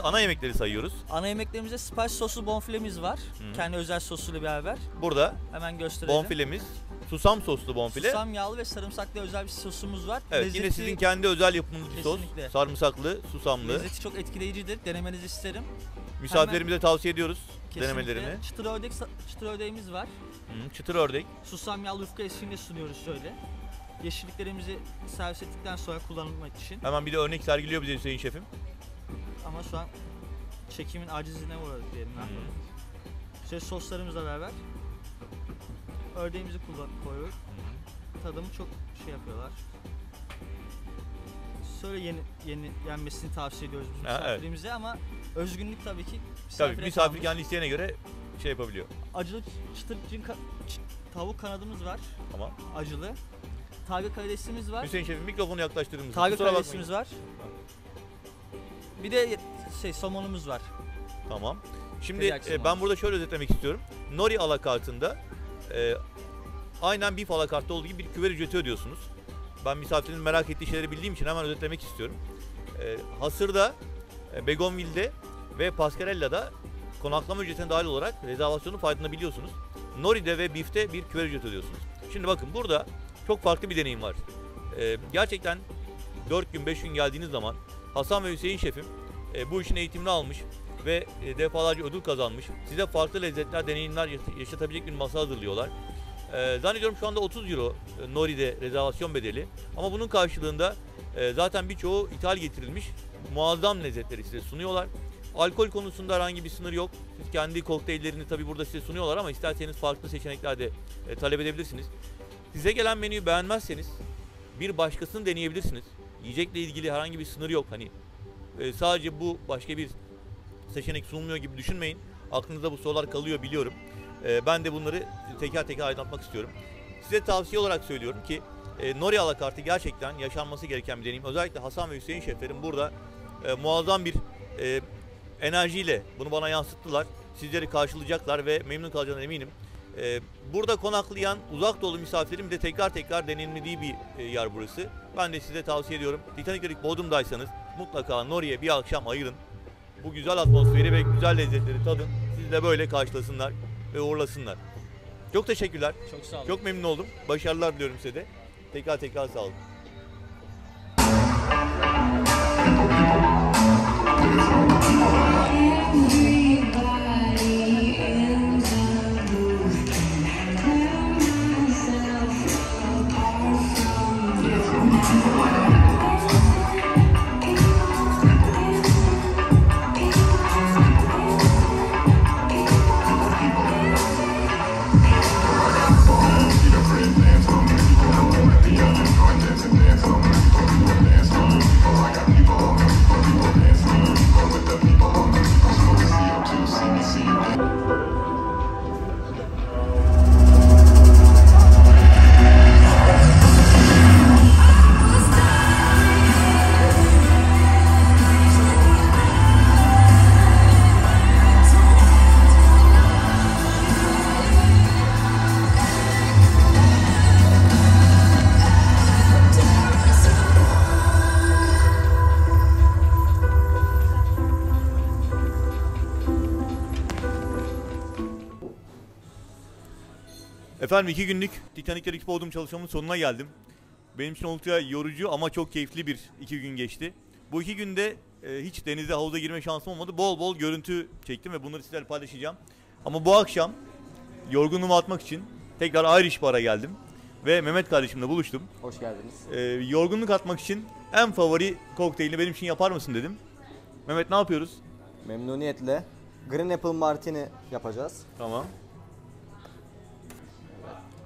Ana yemekleri sayıyoruz. Ana yemeklerimizde spice soslu bonfilemiz var. Kendi özel sosuyla beraber. Burada Hemen gösterelim. bonfilemiz, susam soslu bonfile. Susam yağlı ve sarımsaklı özel bir sosumuz var. Evet, yine sizin kendi özel yapımınız bir sos. Kesinlikle. Sarımsaklı, susamlı. Lezzeti çok etkileyicidir. Denemenizi isterim. Misafirlerimize tavsiye ediyoruz Kesinlikle. denemelerini. Çıtır ördeğimiz var. Çıtır ördek. Susam yağlı yufka eşliğinde sunuyoruz şöyle. Yeşilliklerimizi servis ettikten sonra kullanılmak için. Hemen bir de örnek sergiliyor bize Hüseyin şefim. Ama şu an çekimin acizine uğradık diyelim. Şöyle soslarımızla beraber ördeğimizi koyuyoruz. Tadımı çok şey yapıyorlar. Şöyle yenmesini tavsiye ediyoruz biz Ha, evet. misafirimize ama özgünlük tabii ki Misafire misafir kalmış. kendi isteğine göre şey yapabiliyor. Acılı çıtır tavuk kanadımız var. Tamam. Acılı. Targa karidesimiz var. Hüseyin Şef'im mikrofonu yaklaştırır mısın? Targa Kusura karidesimiz bakmayın. var. Bir de somonumuz var. Tamam. Şimdi Teriyaki somon. ben burada şöyle özetlemek istiyorum. Nori alakartında aynen beef alakartta olduğu gibi bir küver ücreti ödüyorsunuz. Ben misafirin merak ettiği şeyleri bildiğim için hemen özetlemek istiyorum. Hasır'da, Begonville'de ve Pascarella'da konaklama ücretine dahil olarak rezervasyonu faydalanabiliyorsunuz. Nori'de ve Beef'te bir küver ücreti ödüyorsunuz. Şimdi bakın burada çok farklı bir deneyim var. Gerçekten 4 gün 5 gün geldiğiniz zaman Hasan ve Hüseyin şefim bu işin eğitimini almış ve defalarca ödül kazanmış. Size farklı lezzetler, deneyimler yaşatabilecek bir masa hazırlıyorlar. Zannediyorum şu anda 30 euro Nori'de rezervasyon bedeli. Ama bunun karşılığında zaten birçoğu ithal getirilmiş muazzam lezzetleri size sunuyorlar. Alkol konusunda herhangi bir sınır yok. Siz kendi kokteyllerini tabii burada size sunuyorlar ama isterseniz farklı seçenekler de talep edebilirsiniz. Size gelen menüyü beğenmezseniz bir başkasını deneyebilirsiniz. Yiyecekle ilgili herhangi bir sınır yok. Hani sadece bu başka bir seçenek sunulmuyor gibi düşünmeyin. Aklınızda bu sorular kalıyor biliyorum. Ben de bunları teker teker aydınlatmak istiyorum. Size tavsiye olarak söylüyorum ki Nori alakartı gerçekten yaşanması gereken bir deneyim. Özellikle Hasan ve Hüseyin şeflerim burada muazzam bir enerjiyle bunu bana yansıttılar. Sizleri karşılayacaklar ve memnun kalacağına eminim. Burada konaklayan uzak doğulu misafirlerin de tekrar tekrar deneyimlediği bir yer burası. Ben de size tavsiye ediyorum. Titanic Creek Bodrum'daysanız mutlaka Nori'ye bir akşam ayırın. Bu güzel atmosferi ve güzel lezzetleri tadın. Sizi de böyle karşılasınlar ve uğurlasınlar. Çok teşekkürler. Çok sağ olun. Çok memnun oldum. Başarılar diliyorum size de. Tekrar sağ olun. Efendim 2 günlük Titanic Creek Bodrum çalışmamın sonuna geldim. Benim için oldukça yorucu ama çok keyifli bir 2 gün geçti. Bu 2 günde hiç denize, havuza girme şansım olmadı. Bol bol görüntü çektim ve bunları sizlerle paylaşacağım. Ama bu akşam yorgunluğumu atmak için tekrar Irish Bar'a geldim. Ve Mehmet kardeşimle buluştum. Hoş geldiniz. Yorgunluk atmak için en favori kokteylini benim için yapar mısın dedim. Mehmet ne yapıyoruz? Memnuniyetle Green Apple Martini yapacağız. Tamam.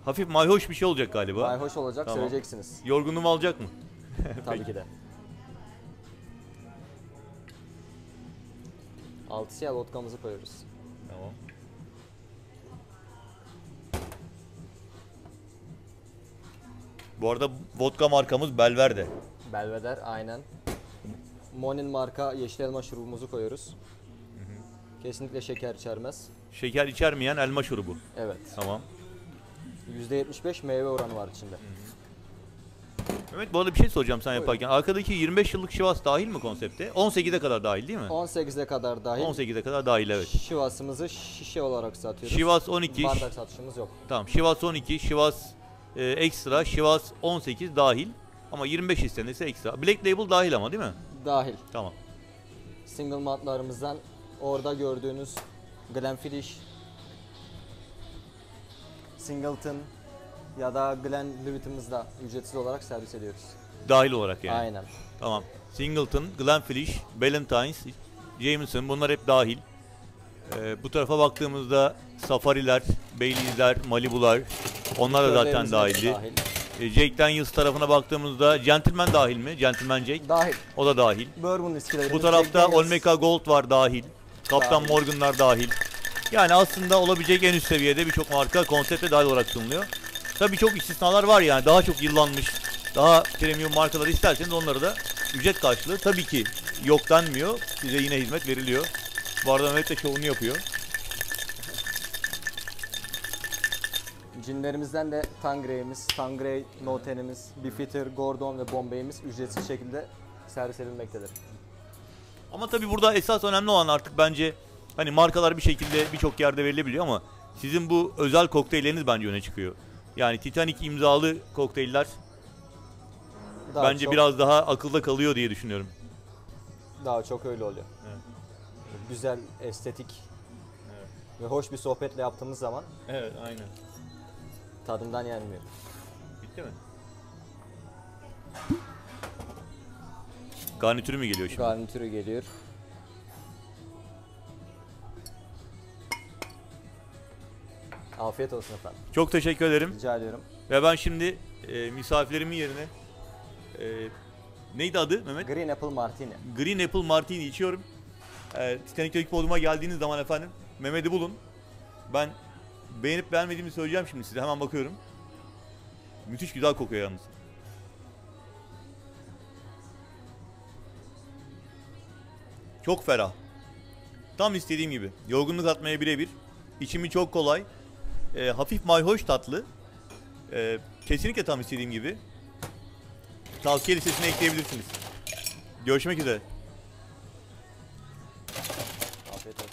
Hafif mayhoş bir şey olacak galiba. Mayhoş olacak, Tamam. seveceksiniz. Yorgunluğumu alacak mı? Tabii ki de. 6 siyah vodkamızı koyuyoruz. Tamam. Bu arada vodka markamız Belverde. Belveder aynen. Monin marka yeşil elma şurubumuzu koyuyoruz. Kesinlikle şeker içermez. Şeker içermeyen elma şurubu. Evet. Tamam. %75 meyve oranı var içinde. Mehmet bu arada bir şey soracağım sen yaparken. Arkadaki 25 yıllık Şivas dahil mi konsepte? 18'e kadar dahil değil mi? 18'e kadar dahil. 18'e kadar dahil evet. Şivasımızı şişe olarak satıyoruz. Şivas 12. Bardak satışımız yok. Tamam. Şivas 12, Şivas ekstra, Şivas 18 dahil. Ama 25 istenirse ekstra. Black Label dahil ama değil mi? Dahil. Tamam. Single maltlarımızdan orada gördüğünüz Glenfiddich, Singleton ya da Glenlivet'ımızı da ücretsiz olarak servis ediyoruz. Dahil olarak yani. Aynen. Tamam. Singleton, Glenfiddich, Ballantines, Jameson bunlar hep dahil. Bu tarafa baktığımızda Safari'ler, Baileys'ler, Malibu'lar onlar da zaten Likörlerimiz dahildi. dahil. Jack Daniels tarafına baktığımızda Gentleman dahil mi? Gentleman Jack. Dahil. O da dahil. Bourbon viskilerimiz. Bu tarafta Jack Daniels. Olmeca Gold var dahil. Kaptan Dahil. Morgan'lar dahil. Yani aslında olabilecek en üst seviyede birçok marka konsepte dahil olarak sunuluyor. Tabii çok istisnalar var yani. Daha çok yıllanmış, daha premium markaları isterseniz onları da ücret karşılığı. Tabii ki yok denmiyor. Size yine hizmet veriliyor. Bu arada Mehmet de şovunu yapıyor. Cinlerimizden de Tangray'imiz, Tangray No 10'imiz, Beefeater, Gordon ve Bombay'imiz ücretsiz şekilde servis edilmektedir. Ama tabii burada esas önemli olan artık bence hani markalar bir şekilde birçok yerde verilebiliyor ama sizin bu özel kokteylleriniz bence öne çıkıyor. Yani Titanic imzalı kokteyller Daha bence çok, biraz daha akılda kalıyor diye düşünüyorum. daha çok öyle oluyor. Evet. Güzel, estetik ve hoş bir sohbetle yaptığımız zaman Evet, aynen. tadından yenmiyor. Bitti mi? Garnitürü mü geliyor şimdi? Garnitürü geliyor. Afiyet olsun efendim. Çok teşekkür ederim. Rica ediyorum. Ve ben şimdi misafirlerimin yerine neydi adı Mehmet? Green Apple Martini. Green Apple Martini içiyorum. Titanic'teki Bodrum'a geldiğiniz zaman efendim Mehmet'i bulun. Ben beğenip beğenmediğimi söyleyeceğim şimdi size. Hemen bakıyorum. Müthiş güzel kokuyor yalnız. Çok ferah. Tam istediğim gibi. Yorgunluk atmaya birebir. İçimi çok kolay. Hafif mayhoş tatlı. Kesinlikle tam istediğim gibi. Tavsiye listesine ekleyebilirsiniz. Görüşmek üzere. Afiyet olsun.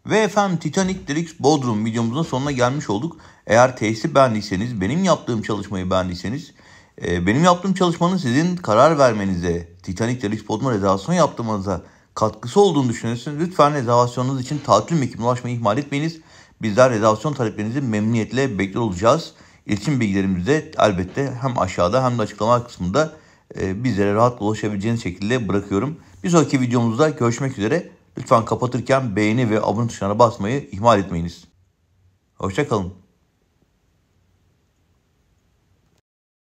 Ve efendim Titanic Deluxe Bodrum videomuzun sonuna gelmiş olduk. Eğer tesisi beğendiyseniz, benim yaptığım çalışmayı beğendiyseniz, benim yaptığım çalışmanın sizin karar vermenize, Titanic Deluxe Bodrum'a rezervasyon yaptırmanıza katkısı olduğunu düşünüyorsanız lütfen rezervasyonunuz için tatil ekibine ulaşmayı ihmal etmeyiniz. Bizler rezervasyon taleplerinizi memnuniyetle bekliyor olacağız. İletişim bilgilerimizi de elbette hem aşağıda hem de açıklama kısmında bizlere rahat ulaşabileceğiniz şekilde bırakıyorum. Bir sonraki videomuzda görüşmek üzere. Lütfen kapatırken beğeni ve abone tuşlarına basmayı ihmal etmeyiniz. Hoşça kalın.